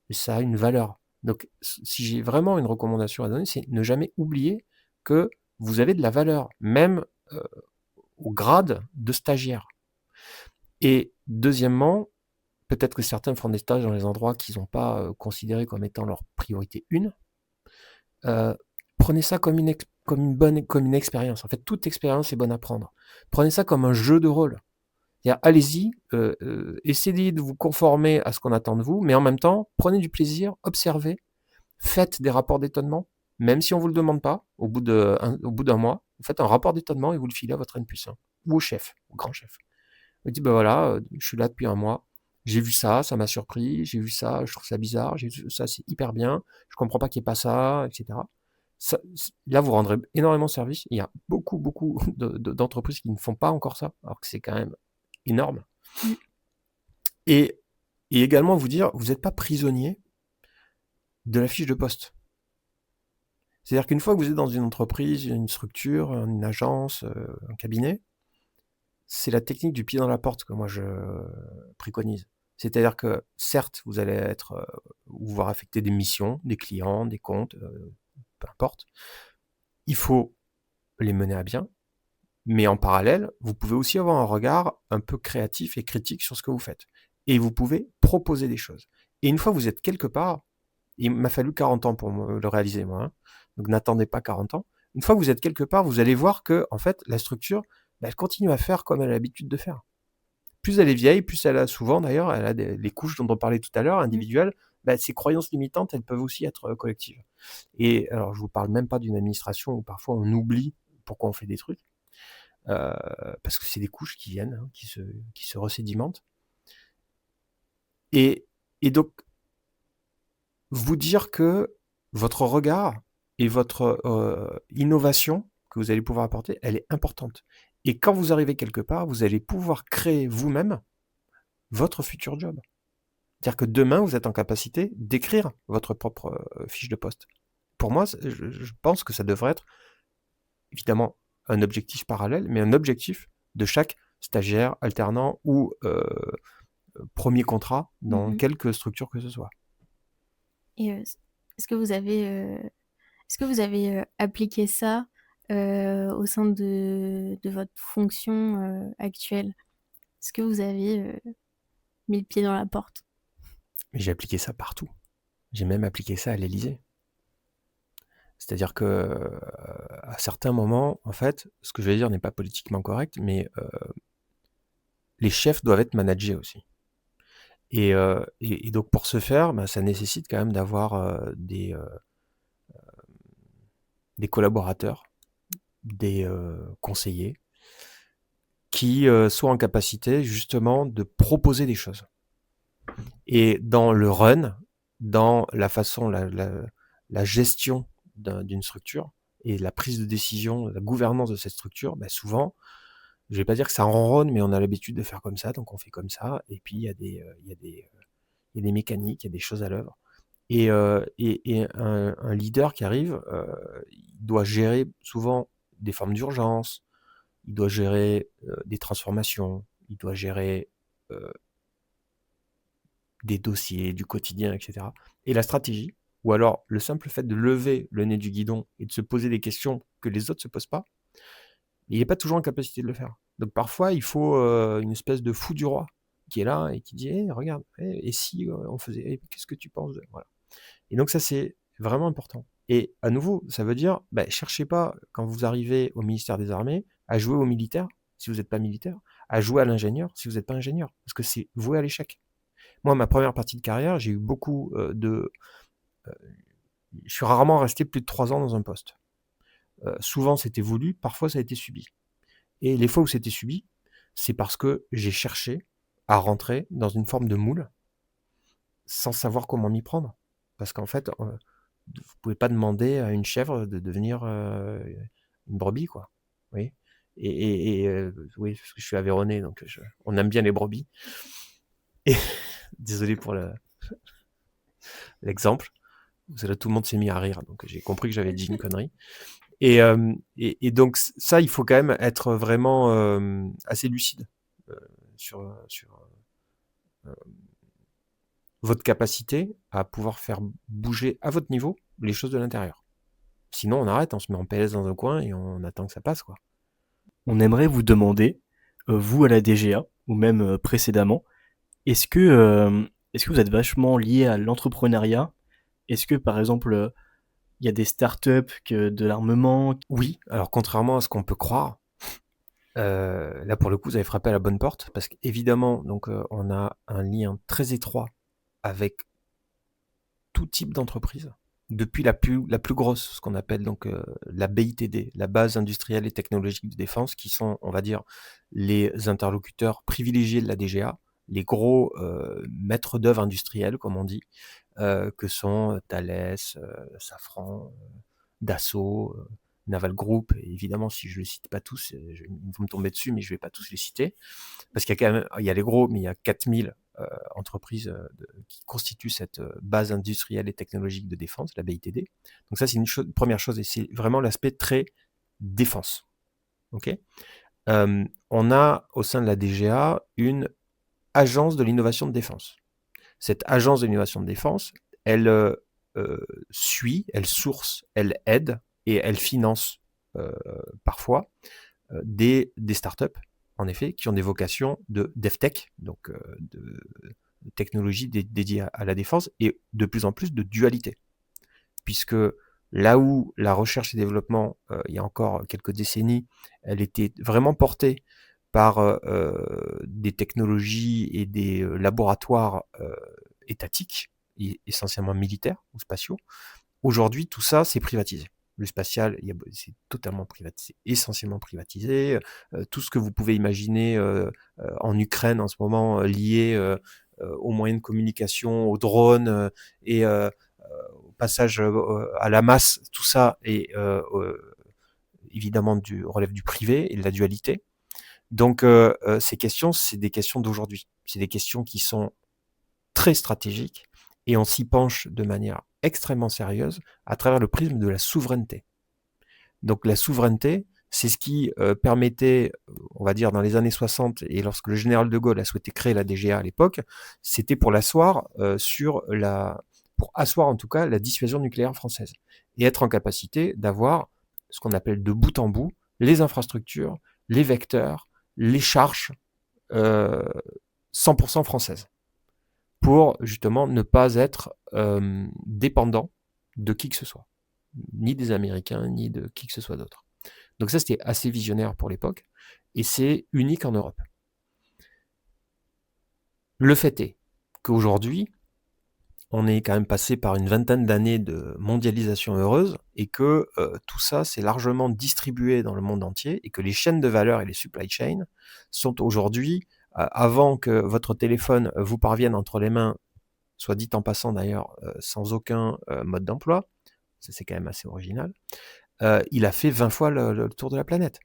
et ça a une valeur. Donc, si j'ai vraiment une recommandation à donner, c'est ne jamais oublier que vous avez de la valeur, même au grade de stagiaire. Et deuxièmement, peut-être que certains font des stages dans les endroits qu'ils n'ont pas considérés comme étant leur priorité 1. Prenez ça comme une expérience. En fait, toute expérience est bonne à prendre. Prenez ça comme un jeu de rôle. Allez-y, essayez de vous conformer à ce qu'on attend de vous, mais en même temps, prenez du plaisir, observez, faites des rapports d'étonnement, même si on ne vous le demande pas, au bout d'un mois, vous faites un rapport d'étonnement et vous le filez à votre N+1, ou au chef, au grand chef. Vous dites, ben voilà, je suis là depuis un mois, j'ai vu ça m'a surpris, j'ai vu ça, je trouve ça bizarre, j'ai vu ça, c'est hyper bien, je comprends pas qu'il n'y ait pas ça, etc. Là, vous rendrez énormément service. Il y a beaucoup, beaucoup d'entreprises qui ne font pas encore ça, alors que c'est quand même énorme. Mmh. Et également vous dire, vous n'êtes pas prisonnier de la fiche de poste. C'est-à-dire qu'une fois que vous êtes dans une entreprise, une structure, une agence, un cabinet, c'est la technique du pied dans la porte que moi je préconise. C'est-à-dire que certes, vous allez vous voir affecter des missions, des clients, des comptes, peu importe. Il faut les mener à bien, mais en parallèle, vous pouvez aussi avoir un regard un peu créatif et critique sur ce que vous faites. et vous pouvez proposer des choses. Et une fois que vous êtes quelque part, il m'a fallu 40 ans pour le réaliser, moi, hein, donc n'attendez pas 40 ans. Une fois que vous êtes quelque part, vous allez voir que, en fait, la structure, elle continue à faire comme elle a l'habitude de faire. Plus elle est vieille, plus elle a souvent, d'ailleurs, elle a les couches dont on parlait tout à l'heure, individuelles, ces croyances limitantes, elles peuvent aussi être collectives. Et alors, je vous parle même pas d'une administration où parfois on oublie pourquoi on fait des trucs, parce que c'est des couches qui viennent, hein, qui se resédimentent. Et donc, vous dire que votre regard et votre innovation que vous allez pouvoir apporter, elle est importante. Et quand vous arrivez quelque part, vous allez pouvoir créer vous-même votre futur job. C'est-à-dire que demain, vous êtes en capacité d'écrire votre propre fiche de poste. Pour moi, je pense que ça devrait être évidemment un objectif parallèle, mais un objectif de chaque stagiaire, alternant ou premier contrat dans quelque structure que ce soit. Et est-ce que vous avez appliqué ça au sein de votre fonction actuelle? Est-ce que vous avez mis le pied dans la porte? Mais j'ai appliqué ça partout. J'ai même appliqué ça à l'Élysée. C'est-à-dire que à certains moments, en fait, ce que je vais dire n'est pas politiquement correct, mais les chefs doivent être managés aussi. Et donc pour ce faire, ça nécessite quand même d'avoir des collaborateurs, des conseillers, qui soient en capacité justement de proposer des choses. Et dans le run, dans la façon, la gestion d'une structure et la prise de décision, la gouvernance de cette structure, souvent, je vais pas dire que ça ronronne, mais on a l'habitude de faire comme ça, donc on fait comme ça. Et puis il y a des mécaniques, il y a des choses à l'œuvre. Et un leader qui arrive, il doit gérer souvent des formes d'urgence, il doit gérer des transformations, il doit gérer des dossiers, du quotidien, etc. Et la stratégie, ou alors le simple fait de lever le nez du guidon et de se poser des questions que les autres ne se posent pas, il n'est pas toujours en capacité de le faire. Donc parfois, il faut une espèce de fou du roi qui est là et qui dit regarde, et si on faisait, qu'est-ce que tu penses de... Voilà. Et donc ça, c'est vraiment important. Et à nouveau, ça veut dire, cherchez pas, quand vous arrivez au ministère des Armées, à jouer au militaire, si vous n'êtes pas militaire, à jouer à l'ingénieur, si vous n'êtes pas ingénieur, parce que c'est voué à l'échec. Moi, ma première partie de carrière, j'ai eu beaucoup je suis rarement resté plus de 3 ans dans un poste. Souvent, c'était voulu, parfois, ça a été subi. Et les fois où c'était subi, c'est parce que j'ai cherché à rentrer dans une forme de moule sans savoir comment m'y prendre. Parce qu'en fait, vous pouvez pas demander à une chèvre de devenir une brebis, quoi. Oui. Et oui, parce que je suis aveyronais, donc on aime bien les brebis. Et désolé pour l'exemple. Là, tout le monde s'est mis à rire, donc j'ai compris que j'avais dit une connerie. Et donc ça, il faut quand même être vraiment assez lucide sur votre capacité à pouvoir faire bouger à votre niveau les choses de l'intérieur. Sinon, on arrête, on se met en PLS dans un coin et on attend que ça passe, quoi. On aimerait vous demander, vous à la DGA, ou même précédemment, est-ce que vous êtes vachement lié à l'entrepreneuriat? Est-ce que, par exemple, il y a des startups de l'armement? Oui, alors contrairement à ce qu'on peut croire, là pour le coup, vous avez frappé à la bonne porte, parce qu'évidemment, donc on a un lien très étroit avec tout type d'entreprise, depuis la plus grosse, ce qu'on appelle donc la BITD, la base industrielle et technologique de défense, qui sont, on va dire, les interlocuteurs privilégiés de la DGA, les gros maîtres d'œuvre industriels, comme on dit, que sont Thales, Safran, Dassault, Naval Group. Et évidemment, si je ne les cite pas tous, ils vont me tomber dessus, mais je ne vais pas tous les citer. Parce qu'il y a quand même, il y a les gros, mais il y a 4000 entreprises qui constituent cette base industrielle et technologique de défense, la BITD. Donc ça, c'est une première chose, et c'est vraiment l'aspect très défense. Okay, on a au sein de la DGA une agence de l'innovation de défense. Cette agence de l'innovation de défense, elle suit, elle source, elle aide et elle finance parfois des startups en effet, qui ont des vocations de DevTech, donc de technologie dédiée à la défense, et de plus en plus de dualité. Puisque là où la recherche et développement, il y a encore quelques décennies, elle était vraiment portée par des technologies et des laboratoires étatiques, et essentiellement militaires ou spatiaux, aujourd'hui, tout ça, c'est privatisé. Le spatial, c'est totalement privatisé, essentiellement privatisé. Tout ce que vous pouvez imaginer en Ukraine en ce moment lié aux moyens de communication, aux drones et au passage à la masse, tout ça est évidemment relève du privé et de la dualité. Donc ces questions, c'est des questions d'aujourd'hui. C'est des questions qui sont très stratégiques et on s'y penche de manière extrêmement sérieuse à travers le prisme de la souveraineté. Donc la souveraineté, c'est ce qui permettait, on va dire dans les années 60, et lorsque le général de Gaulle a souhaité créer la DGA à l'époque, c'était pour l'asseoir pour asseoir en tout cas la dissuasion nucléaire française et être en capacité d'avoir ce qu'on appelle de bout en bout les infrastructures, les vecteurs, les charges 100% françaises pour justement ne pas être dépendant de qui que ce soit, ni des Américains, ni de qui que ce soit d'autre. Donc ça, c'était assez visionnaire pour l'époque, et c'est unique en Europe. Le fait est qu'aujourd'hui, on est quand même passé par une vingtaine d'années de mondialisation heureuse, et que tout ça s'est largement distribué dans le monde entier, et que les chaînes de valeur et les supply chains sont aujourd'hui, avant que votre téléphone vous parvienne entre les mains, soit dit en passant d'ailleurs, sans aucun mode d'emploi, ça c'est quand même assez original, il a fait 20 fois le tour de la planète,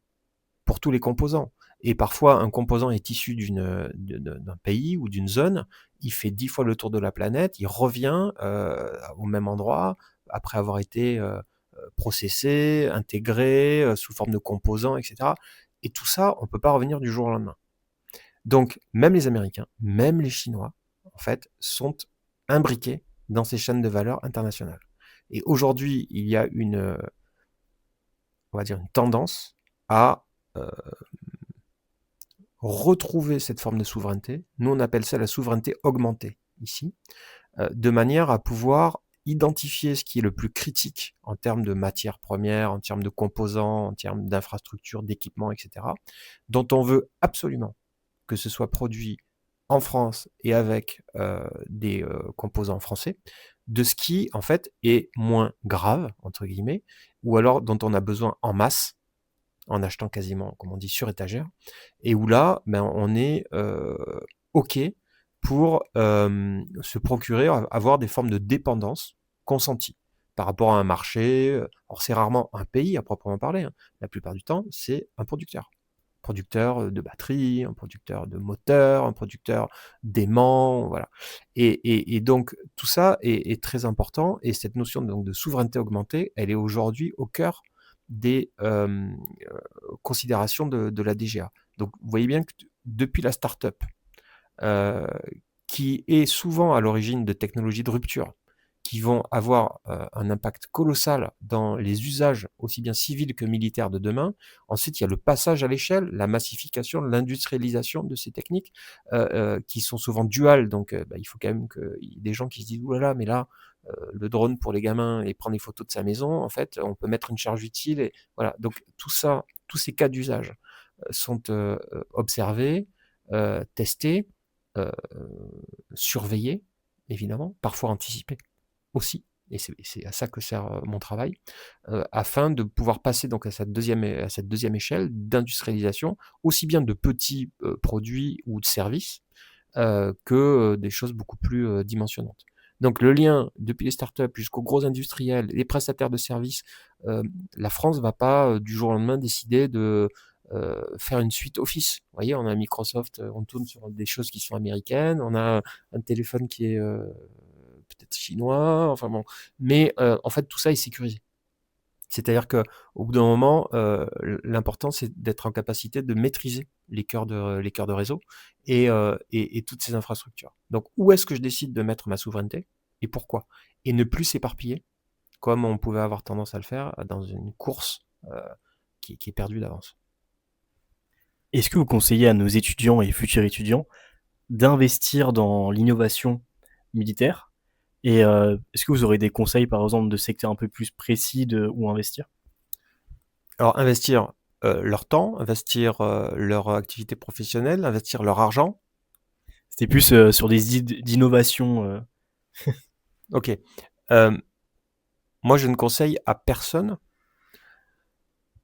pour tous les composants. Et parfois, un composant est issu d'un pays ou d'une zone, il fait 10 fois le tour de la planète, il revient au même endroit, après avoir été processé, intégré, sous forme de composants, etc. Et tout ça, on ne peut pas revenir du jour au lendemain. Donc, même les Américains, même les Chinois, en fait, sont imbriqués dans ces chaînes de valeur internationales. Et aujourd'hui, il y a on va dire une tendance à retrouver cette forme de souveraineté. Nous, on appelle ça la souveraineté augmentée, ici, de manière à pouvoir identifier ce qui est le plus critique en termes de matières premières, en termes de composants, en termes d'infrastructures, d'équipements, etc., dont on veut absolument que ce soit produit en France et avec des composants français, de ce qui, en fait, est moins grave, entre guillemets, ou alors dont on a besoin en masse, en achetant quasiment, comme on dit, sur étagère, et où là, ben, on est OK pour se procurer, avoir des formes de dépendance consenties par rapport à un marché. Alors c'est rarement un pays à proprement parler, hein. La plupart du temps, c'est un producteur. Producteur de batteries, un producteur de moteurs, un producteur d'aimants, voilà. Et donc tout ça est très important, et cette notion donc, de souveraineté augmentée, elle est aujourd'hui au cœur des considérations de la DGA. Donc vous voyez bien que depuis la start-up, qui est souvent à l'origine de technologies de rupture, qui vont avoir un impact colossal dans les usages aussi bien civils que militaires de demain. Ensuite, il y a le passage à l'échelle, la massification, l'industrialisation de ces techniques qui sont souvent duales. Donc, il faut quand même qu'il y ait des gens qui se disent « Ouh là là, mais là, le drone pour les gamins et prendre des photos de sa maison, en fait, on peut mettre une charge utile. » Et voilà. Donc, tout ça, tous ces cas d'usage sont observés, testés, surveillés, évidemment, parfois anticipés aussi, et c'est à ça que sert mon travail, afin de pouvoir passer donc à cette deuxième échelle d'industrialisation, aussi bien de petits produits ou de services que des choses beaucoup plus dimensionnantes. Donc le lien depuis les startups jusqu'aux gros industriels, les prestataires de services, la France ne va pas du jour au lendemain décider de faire une suite Office. Vous voyez, on a Microsoft, on tourne sur des choses qui sont américaines, on a un téléphone qui est peut-être chinois, enfin bon. Mais en fait, tout ça est sécurisé. C'est-à-dire qu'au bout d'un moment, l'important, c'est d'être en capacité de maîtriser les cœurs de réseau et toutes ces infrastructures. Donc, où est-ce que je décide de mettre ma souveraineté et pourquoi? Et ne plus s'éparpiller, comme on pouvait avoir tendance à le faire dans une course qui est perdue d'avance. Est-ce que vous conseillez à nos étudiants et futurs étudiants d'investir dans l'innovation militaire? Et est-ce que vous aurez des conseils, par exemple, de secteurs un peu plus précis où investir? Alors investir leur temps, investir leur activité professionnelle, investir leur argent. C'était plus sur des idées d'innovation. Ok. Moi, je ne conseille à personne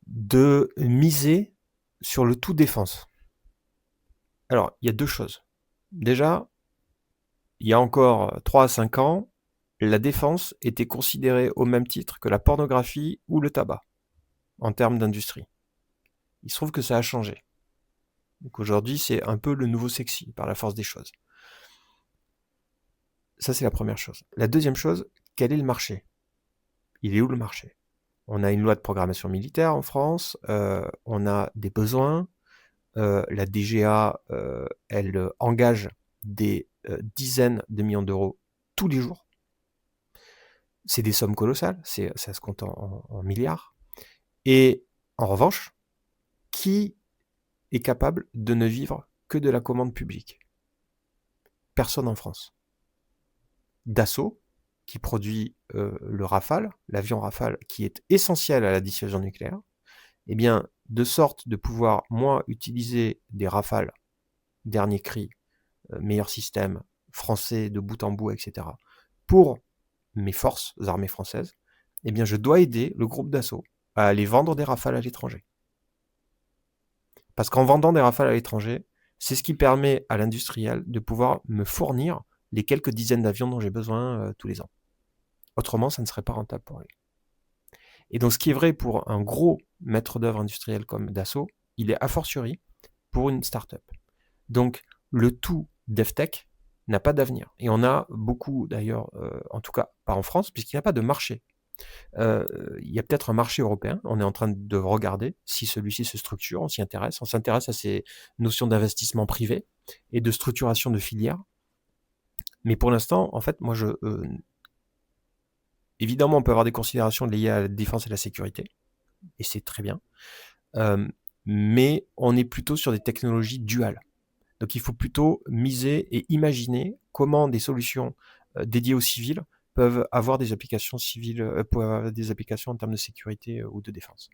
de miser sur le tout défense. Alors, il y a deux choses. Déjà, il y a encore 3 à 5 ans, la défense était considérée au même titre que la pornographie ou le tabac, en termes d'industrie. Il se trouve que ça a changé. Donc aujourd'hui, c'est un peu le nouveau sexy, par la force des choses. Ça, c'est la première chose. La deuxième chose, quel est le marché? Il est où le marché? On a une loi de programmation militaire en France, on a des besoins, la DGA, elle engage des dizaines de millions d'euros tous les jours. C'est des sommes colossales, ça se compte en milliards. Et en revanche, qui est capable de ne vivre que de la commande publique? Personne en France. Dassault, qui produit le Rafale, l'avion Rafale, qui est essentiel à la dissuasion nucléaire, eh bien, de sorte de pouvoir, moi, utiliser des Rafales, dernier cri, meilleur système, français de bout en bout, etc., pour mes forces armées françaises, eh bien, je dois aider le groupe Dassault à aller vendre des Rafales à l'étranger. Parce qu'en vendant des Rafales à l'étranger, c'est ce qui permet à l'industriel de pouvoir me fournir les quelques dizaines d'avions dont j'ai besoin tous les ans. Autrement, ça ne serait pas rentable pour lui. Et donc, ce qui est vrai pour un gros maître d'œuvre industriel comme Dassault, il est a fortiori pour une start-up. Donc, le tout DevTech n'a pas d'avenir. Et on a beaucoup, d'ailleurs, en tout cas pas en France, puisqu'il n'y a pas de marché. Il y a peut-être un marché européen, on est en train de regarder si celui-ci se structure, on s'y intéresse, on s'intéresse à ces notions d'investissement privé et de structuration de filières. Mais pour l'instant, en fait, moi, évidemment, on peut avoir des considérations liées à la défense et la sécurité, et c'est très bien, mais on est plutôt sur des technologies duales. Donc il faut plutôt miser et imaginer comment des solutions dédiées aux civils peuvent avoir des applications civiles, peuvent avoir des applications en termes de sécurité ou de défense.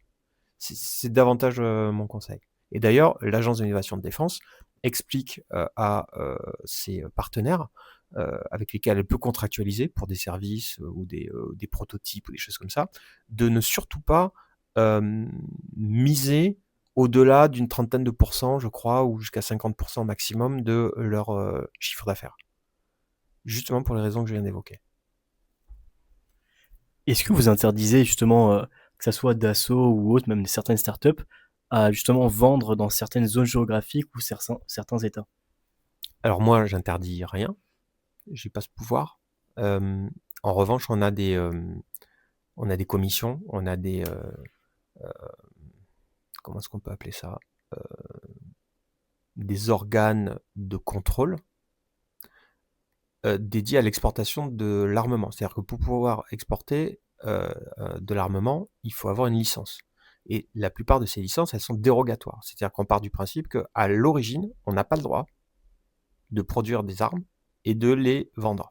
C'est davantage mon conseil. Et d'ailleurs, l'Agence de l'innovation de défense explique à ses partenaires avec lesquels elle peut contractualiser pour des services ou des prototypes ou des choses comme ça, de ne surtout pas miser au-delà d'une trentaine de pourcents, je crois, ou jusqu'à 50% maximum de leur chiffre d'affaires. Justement pour les raisons que je viens d'évoquer. Est-ce que vous interdisez justement, que ça soit Dassault ou autre, même certaines startups, à justement vendre dans certaines zones géographiques ou certains États? Alors moi, j'interdis rien. J'ai pas ce pouvoir. En revanche, on a des commissions, on a des comment est-ce qu'on peut appeler ça, des organes de contrôle dédiés à l'exportation de l'armement. C'est-à-dire que pour pouvoir exporter de l'armement, il faut avoir une licence. Et la plupart de ces licences, elles sont dérogatoires. C'est-à-dire qu'on part du principe qu'à l'origine, on n'a pas le droit de produire des armes et de les vendre.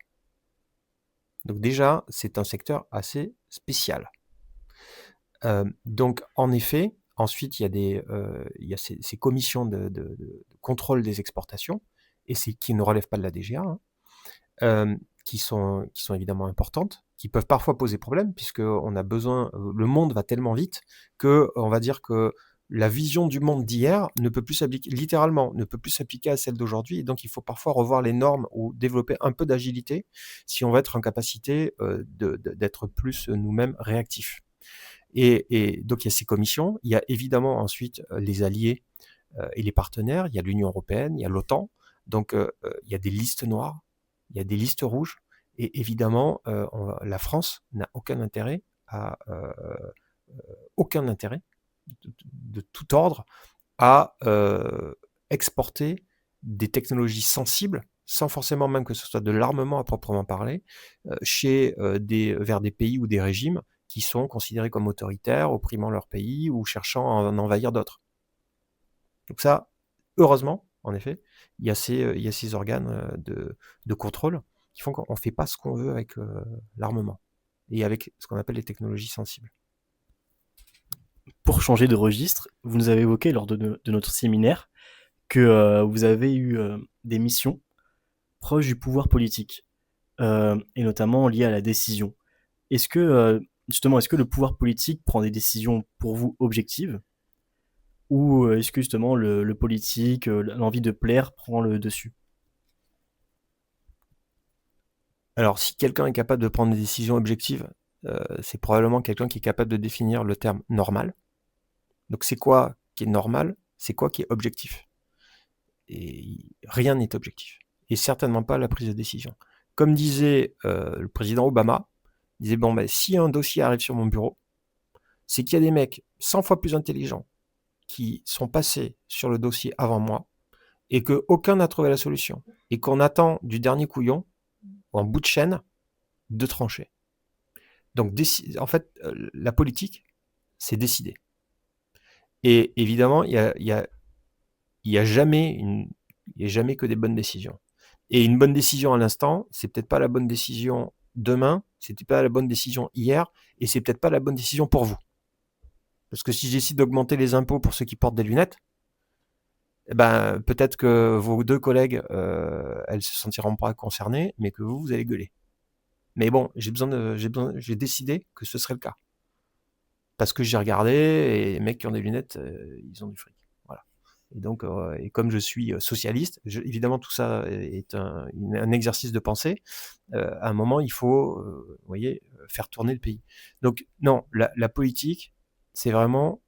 Donc déjà, c'est un secteur assez spécial. Donc en effet, ensuite, il y a ces commissions de contrôle des exportations, et qui ne relèvent pas de la DGA, qui sont évidemment importantes, qui peuvent parfois poser problème, puisqu'on a besoin, le monde va tellement vite qu'on va dire que la vision du monde d'hier ne peut plus s'appliquer, littéralement, ne peut plus s'appliquer à celle d'aujourd'hui, et donc il faut parfois revoir les normes ou développer un peu d'agilité si on va être en capacité d'être plus nous-mêmes réactifs. Et donc il y a ces commissions, il y a évidemment ensuite les alliés et les partenaires, il y a l'Union européenne, il y a l'OTAN, donc il y a des listes noires, il y a des listes rouges, et évidemment la France n'a aucun intérêt de tout ordre à exporter des technologies sensibles, sans forcément même que ce soit de l'armement à proprement parler, vers des pays ou des régimes qui sont considérés comme autoritaires, opprimant leur pays ou cherchant à en envahir d'autres. Donc ça, heureusement, en effet, il y a ces organes de contrôle qui font qu'on ne fait pas ce qu'on veut avec l'armement et avec ce qu'on appelle les technologies sensibles. Pour changer de registre, vous nous avez évoqué lors de notre séminaire que vous avez eu des missions proches du pouvoir politique, et notamment liées à la décision. Est-ce que, justement, est-ce que le pouvoir politique prend des décisions pour vous objectives, ou est-ce que justement le politique, l'envie de plaire prend le dessus? Alors, si quelqu'un est capable de prendre des décisions objectives, c'est probablement quelqu'un qui est capable de définir le terme normal. Donc, c'est quoi qui est normal? C'est quoi qui est objectif? Et rien n'est objectif. Et certainement pas la prise de décision. Comme disait le président Obama, il disait, bon, ben, si un dossier arrive sur mon bureau, c'est qu'il y a des mecs 100 fois plus intelligents qui sont passés sur le dossier avant moi et qu'aucun n'a trouvé la solution. Et qu'on attend du dernier couillon, en bout de chaîne, de trancher. Donc, en fait, la politique, c'est décider. Et évidemment, il y a jamais que des bonnes décisions. Et une bonne décision à l'instant, c'est peut-être pas la bonne décision demain, c'était pas la bonne décision hier, et c'est peut-être pas la bonne décision pour vous. Parce que si je décide d'augmenter les impôts pour ceux qui portent des lunettes, eh ben, peut-être que vos 2 collègues, elles se sentiront pas concernées, mais que vous allez gueuler. Mais bon, j'ai décidé que ce serait le cas. Parce que j'ai regardé, et les mecs qui ont des lunettes, ils ont du fric. Voilà. Et donc, et comme je suis socialiste, évidemment, tout ça est un exercice de pensée. À un moment, il faut, vous voyez, faire tourner le pays. Donc, non, la politique, c'est vraiment...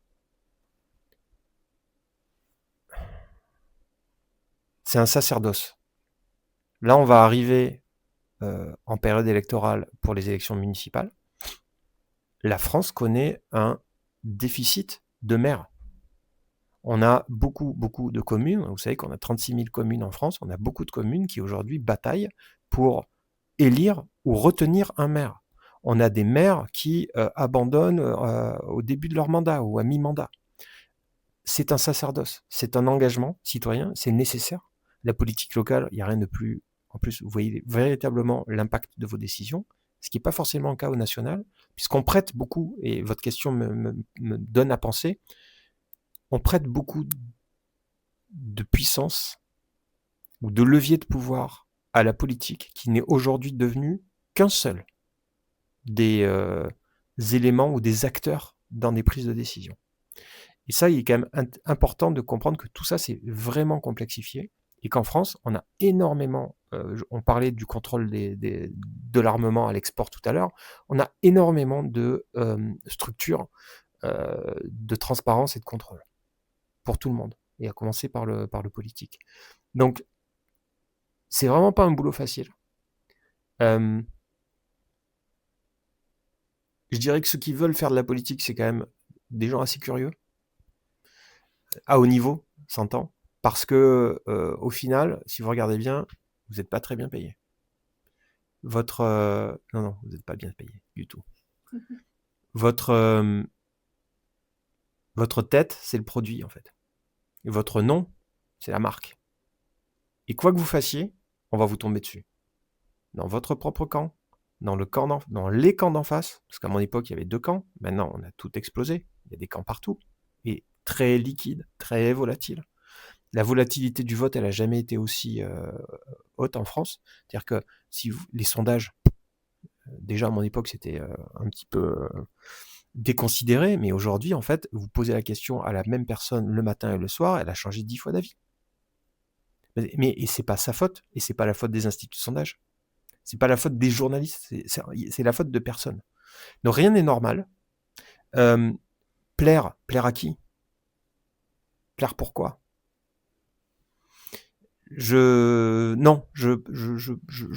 C'est un sacerdoce. Là, on va arriver en période électorale pour les élections municipales. La France connaît un déficit de maires. On a beaucoup de communes. Vous savez qu'on a 36 000 communes en France. On a beaucoup de communes qui aujourd'hui bataillent pour élire ou retenir un maire. On a des maires qui abandonnent au début de leur mandat ou à mi-mandat. C'est un sacerdoce, c'est un engagement citoyen, c'est nécessaire. La politique locale, il n'y a rien de plus... En plus, vous voyez véritablement l'impact de vos décisions, ce qui n'est pas forcément le cas au national, puisqu'on prête beaucoup, et votre question me donne à penser, on prête beaucoup de puissance ou de levier de pouvoir à la politique qui n'est aujourd'hui devenu qu'un seul des éléments ou des acteurs dans des prises de décision. Et ça, il est quand même important de comprendre que tout ça, c'est vraiment complexifié et qu'en France, on a énormément, on parlait du contrôle de l'armement à l'export tout à l'heure, on a énormément de structures de transparence et de contrôle pour tout le monde, et à commencer par le politique. Donc, c'est vraiment pas un boulot facile. Je dirais que ceux qui veulent faire de la politique, c'est quand même des gens assez curieux, à haut niveau, s'entend, parce que au final, si vous regardez bien, vous n'êtes pas très bien payé. Non, vous n'êtes pas bien payé du tout. Votre tête, c'est le produit en fait. Et votre nom, c'est la marque. Et quoi que vous fassiez, on va vous tomber dessus. Dans votre propre camp, dans les camps d'en face, parce qu'à mon époque, il y avait 2 camps, maintenant on a tout explosé, il y a des camps partout, et très liquide, très volatile. La volatilité du vote, elle n'a jamais été aussi haute en France. C'est-à-dire que les sondages, déjà à mon époque, c'était un petit peu déconsidéré, mais aujourd'hui, en fait, vous posez la question à la même personne le matin et le soir, elle a changé 10 fois d'avis. Et c'est pas sa faute, et c'est pas la faute des instituts de sondage. C'est pas la faute des journalistes, c'est la faute de personne. Donc rien n'est normal. Plaire à qui? Plaire pourquoi? Je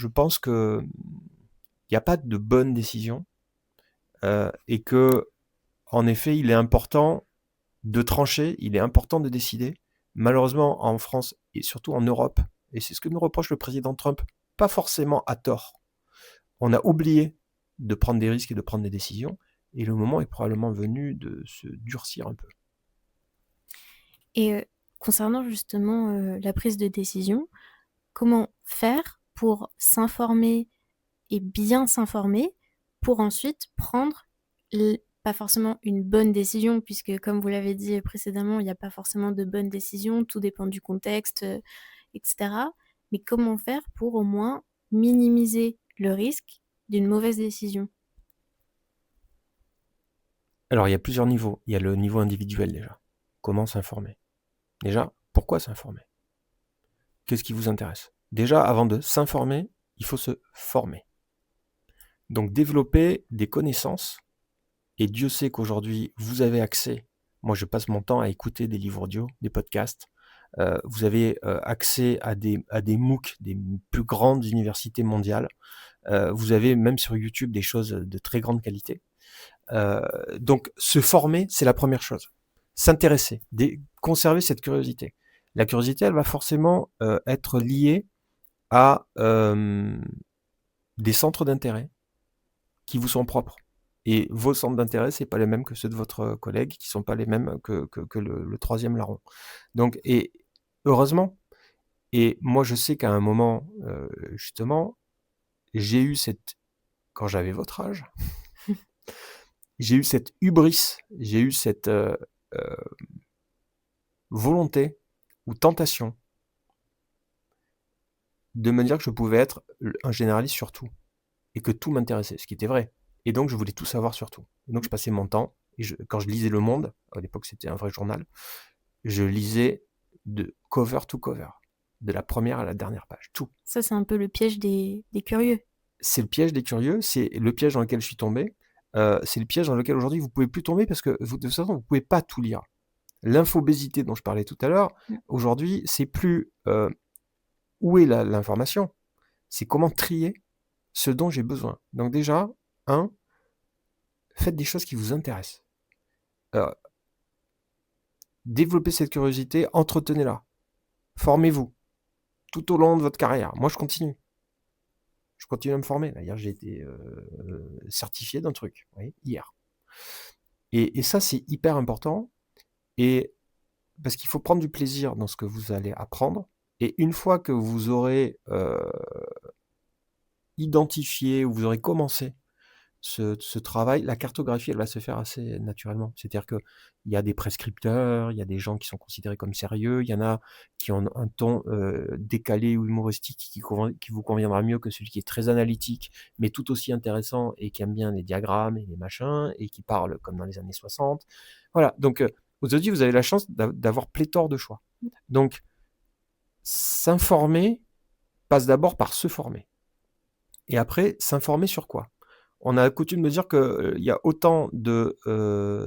pense que il n'y a pas de bonne décision et que, en effet, il est important de trancher, il est important de décider. Malheureusement, en France et surtout en Europe, et c'est ce que nous reproche le président Trump, pas forcément à tort, on a oublié de prendre des risques et de prendre des décisions, et le moment est probablement venu de se durcir un peu. Et concernant justement la prise de décision, comment faire pour s'informer et bien s'informer pour ensuite prendre pas forcément une bonne décision, puisque comme vous l'avez dit précédemment, il n'y a pas forcément de bonne décision, tout dépend du contexte, etc. Mais comment faire pour au moins minimiser le risque d'une mauvaise décision? Alors, il y a plusieurs niveaux. Il y a le niveau individuel déjà. Comment s'informer? Déjà, pourquoi s'informer? Qu'est-ce qui vous intéresse? Déjà, avant de s'informer, il faut se former. Donc, développer des connaissances. Et Dieu sait qu'aujourd'hui, vous avez accès. Moi, je passe mon temps à écouter des livres audio, des podcasts. Vous avez accès à des MOOC des plus grandes universités mondiales. Vous avez même sur YouTube des choses de très grande qualité. Donc, se former, c'est la première chose. S'intéresser, conserver cette curiosité. La curiosité, elle va forcément être liée à des centres d'intérêt qui vous sont propres. Et vos centres d'intérêt, c'est pas les mêmes que ceux de votre collègue, qui sont pas les mêmes que le troisième larron. Donc, et heureusement. Et moi, je sais qu'à un moment, justement, j'ai eu quand j'avais votre âge, j'ai eu cette hubris, j'ai eu cette volonté ou tentation de me dire que je pouvais être un généraliste sur tout et que tout m'intéressait, ce qui était vrai. Et donc, je voulais tout savoir sur tout. Et donc, je passais mon temps, et quand je lisais Le Monde, à l'époque, c'était un vrai journal, je lisais de cover to cover, de la première à la dernière page, tout. Ça, c'est un peu le piège des curieux. C'est le piège des curieux, c'est le piège dans lequel je suis tombé, c'est le piège dans lequel aujourd'hui vous pouvez plus tomber parce que de toute façon vous pouvez pas tout lire. L'infobésité dont je parlais tout à l'heure, aujourd'hui c'est plus où est l'information, c'est comment trier ce dont j'ai besoin. Donc déjà, faites des choses qui vous intéressent. Développez cette curiosité, entretenez-la. Formez-vous tout au long de votre carrière. Moi je continue. Je continue à me former. D'ailleurs, j'ai été certifié d'un truc, oui, hier. Et ça, c'est hyper important. Et parce qu'il faut prendre du plaisir dans ce que vous allez apprendre. Et une fois que vous aurez identifié ou vous aurez commencé ce travail, la cartographie, elle va se faire assez naturellement. C'est-à-dire qu'il y a des prescripteurs, il y a des gens qui sont considérés comme sérieux, il y en a qui ont un ton décalé ou humoristique qui vous conviendra mieux que celui qui est très analytique, mais tout aussi intéressant et qui aime bien les diagrammes et les machins, et qui parle comme dans les années 60. Voilà, donc aujourd'hui, vous avez la chance d'avoir pléthore de choix. Donc, s'informer passe d'abord par se former. Et après, s'informer sur quoi? On a coutume de dire qu'il y a autant de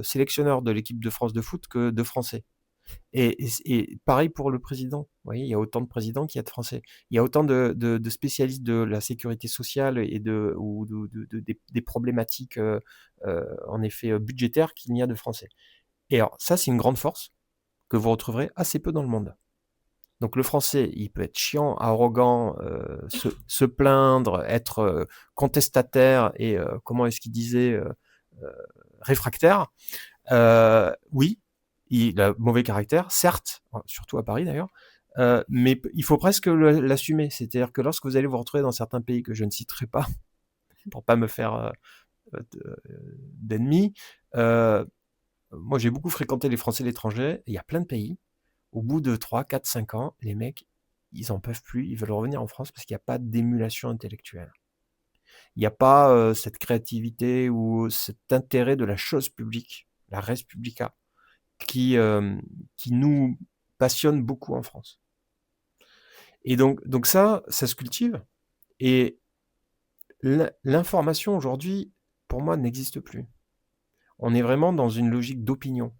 sélectionneurs de l'équipe de France de foot que de Français. Et pareil pour le président. Vous voyez, il y a autant de présidents qu'il y a de Français. Il y a autant de spécialistes de la sécurité sociale et des problématiques en effet budgétaires qu'il n'y a de Français. Et alors, ça, c'est une grande force que vous retrouverez assez peu dans le monde. Donc le français, il peut être chiant, arrogant, se plaindre, être contestataire et comment est-ce qu'il disait réfractaire. Oui, il a mauvais caractère, certes, surtout à Paris d'ailleurs, mais il faut presque l'assumer. C'est-à-dire que lorsque vous allez vous retrouver dans certains pays que je ne citerai pas, pour pas me faire d'ennemis, moi j'ai beaucoup fréquenté les Français de l'étranger, il y a plein de pays. Au bout de 3, 4, 5 ans, les mecs, ils en peuvent plus, ils veulent revenir en France parce qu'il n'y a pas d'émulation intellectuelle. Il n'y a pas cette créativité ou cet intérêt de la chose publique, la res publica, qui nous passionne beaucoup en France. Et donc ça se cultive. Et l'information aujourd'hui, pour moi, n'existe plus. On est vraiment dans une logique d'opinion.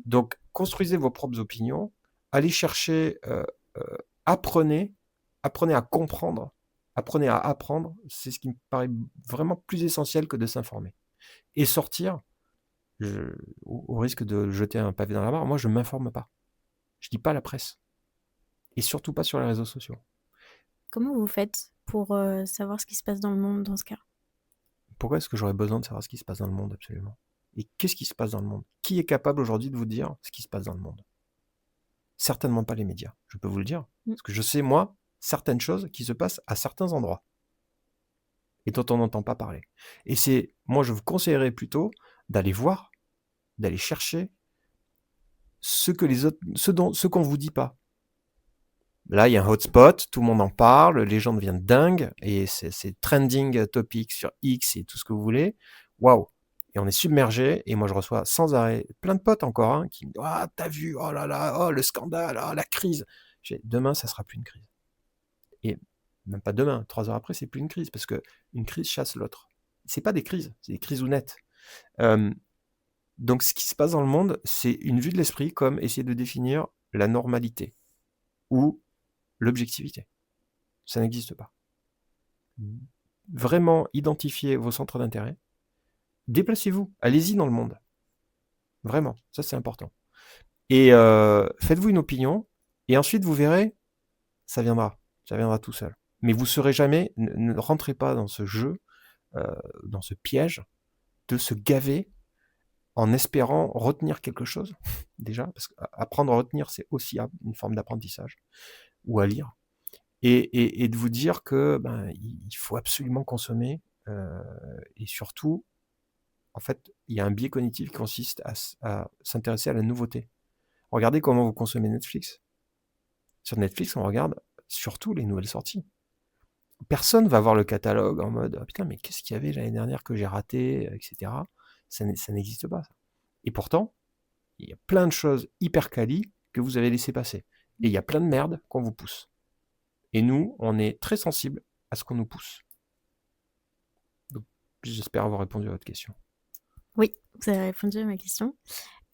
Donc, construisez vos propres opinions, allez chercher, apprenez à comprendre, apprenez à apprendre, c'est ce qui me paraît vraiment plus essentiel que de s'informer. Et sortir, au risque de jeter un pavé dans la mare, moi je ne m'informe pas. Je lis pas la presse. Et surtout pas sur les réseaux sociaux. Comment vous faites pour savoir ce qui se passe dans le monde dans ce cas? Pourquoi est-ce que j'aurais besoin de savoir ce qui se passe dans le monde, absolument? Et qu'est-ce qui se passe dans le monde? Qui est capable aujourd'hui de vous dire ce qui se passe dans le monde? certainement pas les médias, je peux vous le dire. Mm. Parce que je sais, moi, certaines choses qui se passent à certains endroits et dont on n'entend pas parler. Et moi, je vous conseillerais plutôt d'aller voir, d'aller chercher ce qu'on vous dit pas. Là, il y a un hotspot, tout le monde en parle, les gens deviennent dingues, et c'est trending topic sur X et tout ce que vous voulez. Waouh! Et on est submergé, et moi je reçois sans arrêt plein de potes encore, hein, qui me disent: ah, t'as vu, oh là là, oh le scandale, oh la crise. Demain, ça sera plus une crise. Et même pas demain, 3 heures après, c'est plus une crise, parce que une crise chasse l'autre. C'est pas des crises, c'est des crisounettes. Donc ce qui se passe dans le monde, c'est une vue de l'esprit comme essayer de définir la normalité ou l'objectivité. Ça n'existe pas. Vraiment identifiez vos centres d'intérêt. Déplacez-vous, allez-y dans le monde. Vraiment, ça c'est important. Et faites-vous une opinion, et ensuite vous verrez, ça viendra tout seul. Mais vous serez jamais, ne rentrez pas dans ce jeu, dans ce piège de se gaver en espérant retenir quelque chose, déjà, parce qu'apprendre à retenir, c'est aussi une forme d'apprentissage, ou à lire, et de vous dire que il faut absolument consommer, et surtout, en fait, il y a un biais cognitif qui consiste à s'intéresser à la nouveauté. Regardez comment vous consommez Netflix. Sur Netflix, on regarde surtout les nouvelles sorties. Personne va voir le catalogue en mode « Ah putain, mais qu'est-ce qu'il y avait l'année dernière que j'ai raté ?» etc. Ça n'existe pas. Et pourtant, il y a plein de choses hyper quali que vous avez laissé passer. Et il y a plein de merde qu'on vous pousse. Et nous, on est très sensibles à ce qu'on nous pousse. Donc, j'espère avoir répondu à votre question. Oui, vous avez répondu à ma question.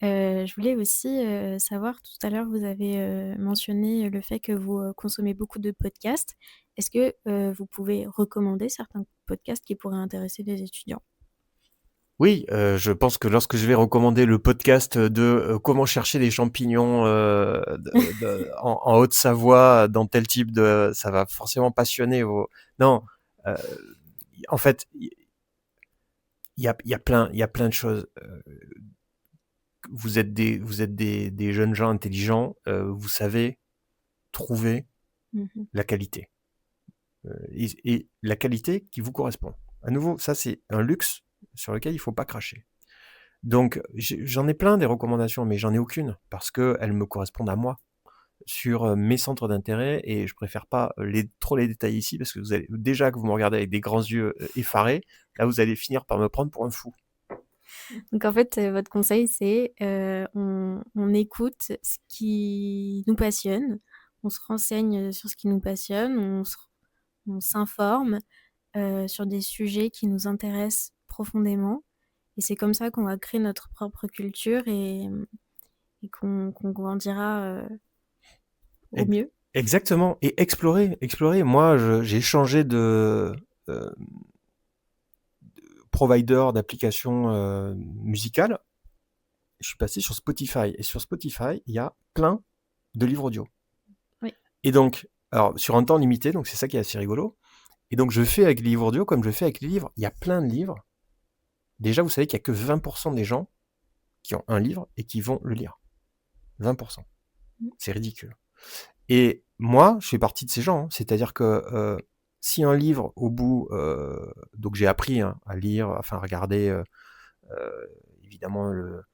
Je voulais aussi savoir, tout à l'heure, vous avez mentionné le fait que vous consommez beaucoup de podcasts. Est-ce que vous pouvez recommander certains podcasts qui pourraient intéresser les étudiants? Oui, je pense que lorsque je vais recommander le podcast de comment chercher des champignons en Haute-Savoie dans tel type de... Ça va forcément passionner vos... Non, en fait, il y a plein de choses. Vous êtes des jeunes gens intelligents, vous savez trouver la qualité. Et la qualité qui vous correspond. À nouveau, ça c'est un luxe sur lequel il ne faut pas cracher. Donc j'en ai plein des recommandations, mais j'en ai aucune, parce qu'elles me correspondent à moi, sur mes centres d'intérêt, et je préfère pas trop les détailler ici, parce que déjà que vous me regardez avec des grands yeux effarés, là vous allez finir par me prendre pour un fou. Donc en fait, votre conseil, c'est on écoute ce qui nous passionne, on se renseigne sur ce qui nous passionne, on s'informe sur des sujets qui nous intéressent profondément. Et c'est comme ça qu'on va créer notre propre culture et qu'on grandira au mieux. Exactement. Et explorer. Moi, j'ai changé de provider d'applications musicales. Je suis passé sur Spotify. Et sur Spotify, il y a plein de livres audio. Oui. Et donc, alors, sur un temps limité, donc c'est ça qui est assez rigolo. Et donc, je fais avec les livres audio comme je fais avec les livres. Il y a plein de livres. Déjà, vous savez qu'il n'y a que 20% des gens qui ont un livre et qui vont le lire. 20%. C'est ridicule. Et moi, je fais partie de ces gens. Hein. C'est-à-dire que si un livre, au bout... donc, j'ai appris à lire, enfin, à regarder, évidemment, le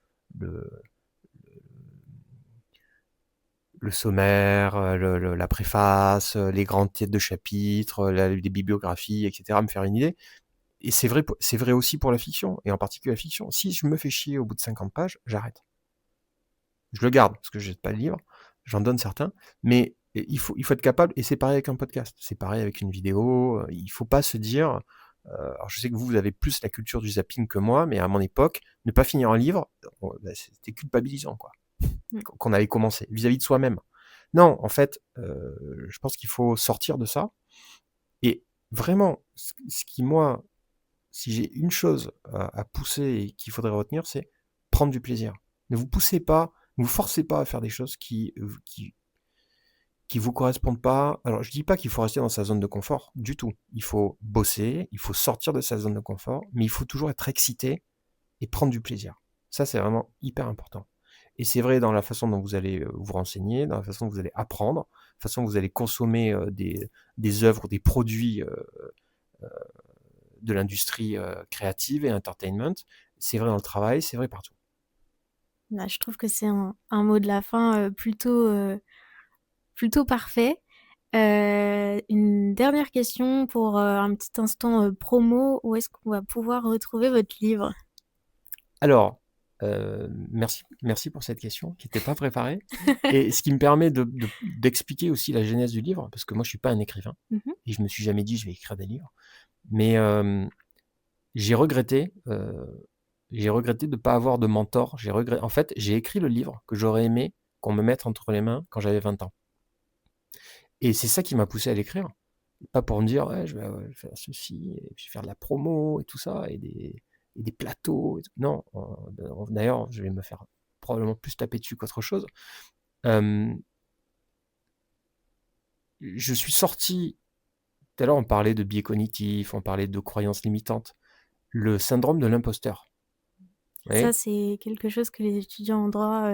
sommaire, la préface, les grands titres de chapitres, les bibliographies, etc., me faire une idée. Et c'est vrai aussi pour la fiction, et en particulier la fiction. Si je me fais chier au bout de 50 pages, j'arrête. Je le garde, parce que je jette pas le livre, j'en donne certains, mais il faut être capable, et c'est pareil avec un podcast, c'est pareil avec une vidéo, il faut pas se dire... alors je sais que vous avez plus la culture du zapping que moi, mais à mon époque, ne pas finir un livre, c'était culpabilisant, quoi. Qu'on avait commencé, vis-à-vis de soi-même. Non, en fait, je pense qu'il faut sortir de ça. Et vraiment, ce qui, moi, si j'ai une chose à pousser et qu'il faudrait retenir, c'est prendre du plaisir. Ne vous poussez pas, ne vous forcez pas à faire des choses qui vous correspondent pas. Alors, je dis pas qu'il faut rester dans sa zone de confort, du tout. Il faut bosser, il faut sortir de sa zone de confort, mais il faut toujours être excité et prendre du plaisir. Ça, c'est vraiment hyper important. Et c'est vrai dans la façon dont vous allez vous renseigner, dans la façon dont vous allez apprendre, la façon dont vous allez consommer des œuvres, des produits de l'industrie créative et entertainment. C'est vrai dans le travail, c'est vrai partout. Bah, je trouve que c'est un mot de la fin plutôt parfait. Une dernière question pour un petit instant promo. Où est-ce qu'on va pouvoir retrouver votre livre? Alors, merci pour cette question qui n'était pas préparée. Et ce qui me permet d'expliquer aussi la genèse du livre, parce que moi je suis pas un écrivain, Mhm. et je me suis jamais dit je vais écrire des livres. Mais j'ai regretté de ne pas avoir de mentor. En fait, j'ai écrit le livre que j'aurais aimé qu'on me mette entre les mains quand j'avais 20 ans. Et c'est ça qui m'a poussé à l'écrire. Pas pour me dire, ouais, je vais faire ceci, et puis je vais faire de la promo et tout ça, et des plateaux. Non, d'ailleurs, je vais me faire probablement plus taper dessus qu'autre chose. Je suis sorti, tout à l'heure on parlait de biais cognitifs, on parlait de croyances limitantes, le syndrome de l'imposteur. Ça, Oui, c'est quelque chose que les étudiants en droit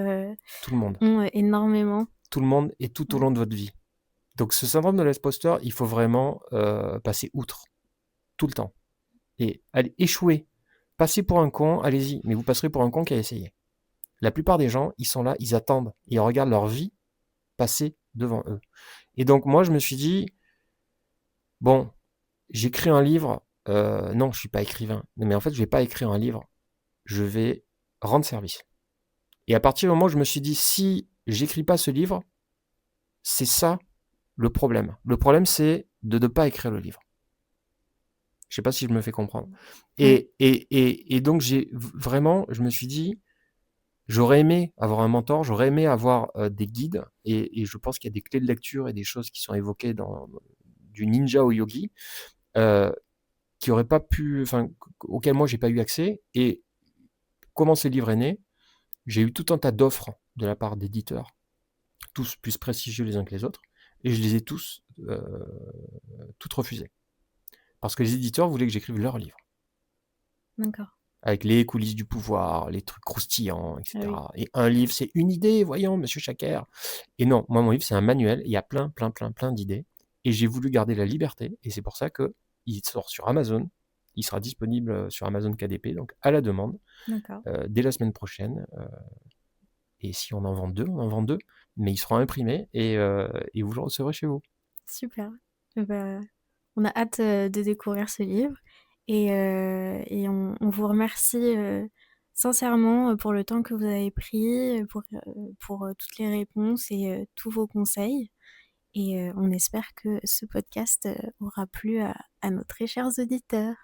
tout le monde. ont énormément. Tout le monde et tout au Ouais. long de votre vie. Donc ce syndrome de l'imposteur, il faut vraiment passer outre, tout le temps. Et allez, échouer. Passez pour un con, allez-y, mais vous passerez pour un con qui a essayé. La plupart des gens, ils sont là, ils attendent, ils regardent leur vie passer devant eux. Et donc moi, je me suis dit, bon, j'écris un livre, non, je suis pas écrivain, mais en fait, je vais pas écrire un livre, je vais rendre service. Et à partir du moment où je me suis dit, si j'écris pas ce livre, c'est ça le problème. Le problème, c'est de ne pas écrire le livre. Je sais pas si je me fais comprendre. Ouais. Et donc, vraiment, je me suis dit, j'aurais aimé avoir un mentor, j'aurais aimé avoir des guides, et je pense qu'il y a des clés de lecture et des choses qui sont évoquées dans du ninja au yogi, euh, qui auraient pas pu, enfin, auxquels moi j'ai pas eu accès. Et comment ce livre est né? J'ai eu tout un tas d'offres de la part d'éditeurs, tous plus prestigieux les uns que les autres, et je les ai toutes refusées. Parce que les éditeurs voulaient que j'écrive leur livre, D'accord. avec les coulisses du pouvoir, les trucs croustillants, Ah oui. etc. Et un livre, c'est une idée, voyons, monsieur Chaker. Et non, moi, mon livre, c'est un manuel, il y a plein d'idées, et j'ai voulu garder la liberté, et c'est pour ça qu'il sort sur Amazon, il sera disponible sur Amazon KDP, donc à la demande, D'accord. dès la semaine prochaine. Et si on en vend deux, on en vend deux, mais ils seront imprimés, et vous le recevrez chez vous. Super. Bah, on a hâte de découvrir ce livre et on vous remercie sincèrement pour le temps que vous avez pris, pour toutes les réponses et tous vos conseils. Et on espère que ce podcast aura plu à nos très chers auditeurs.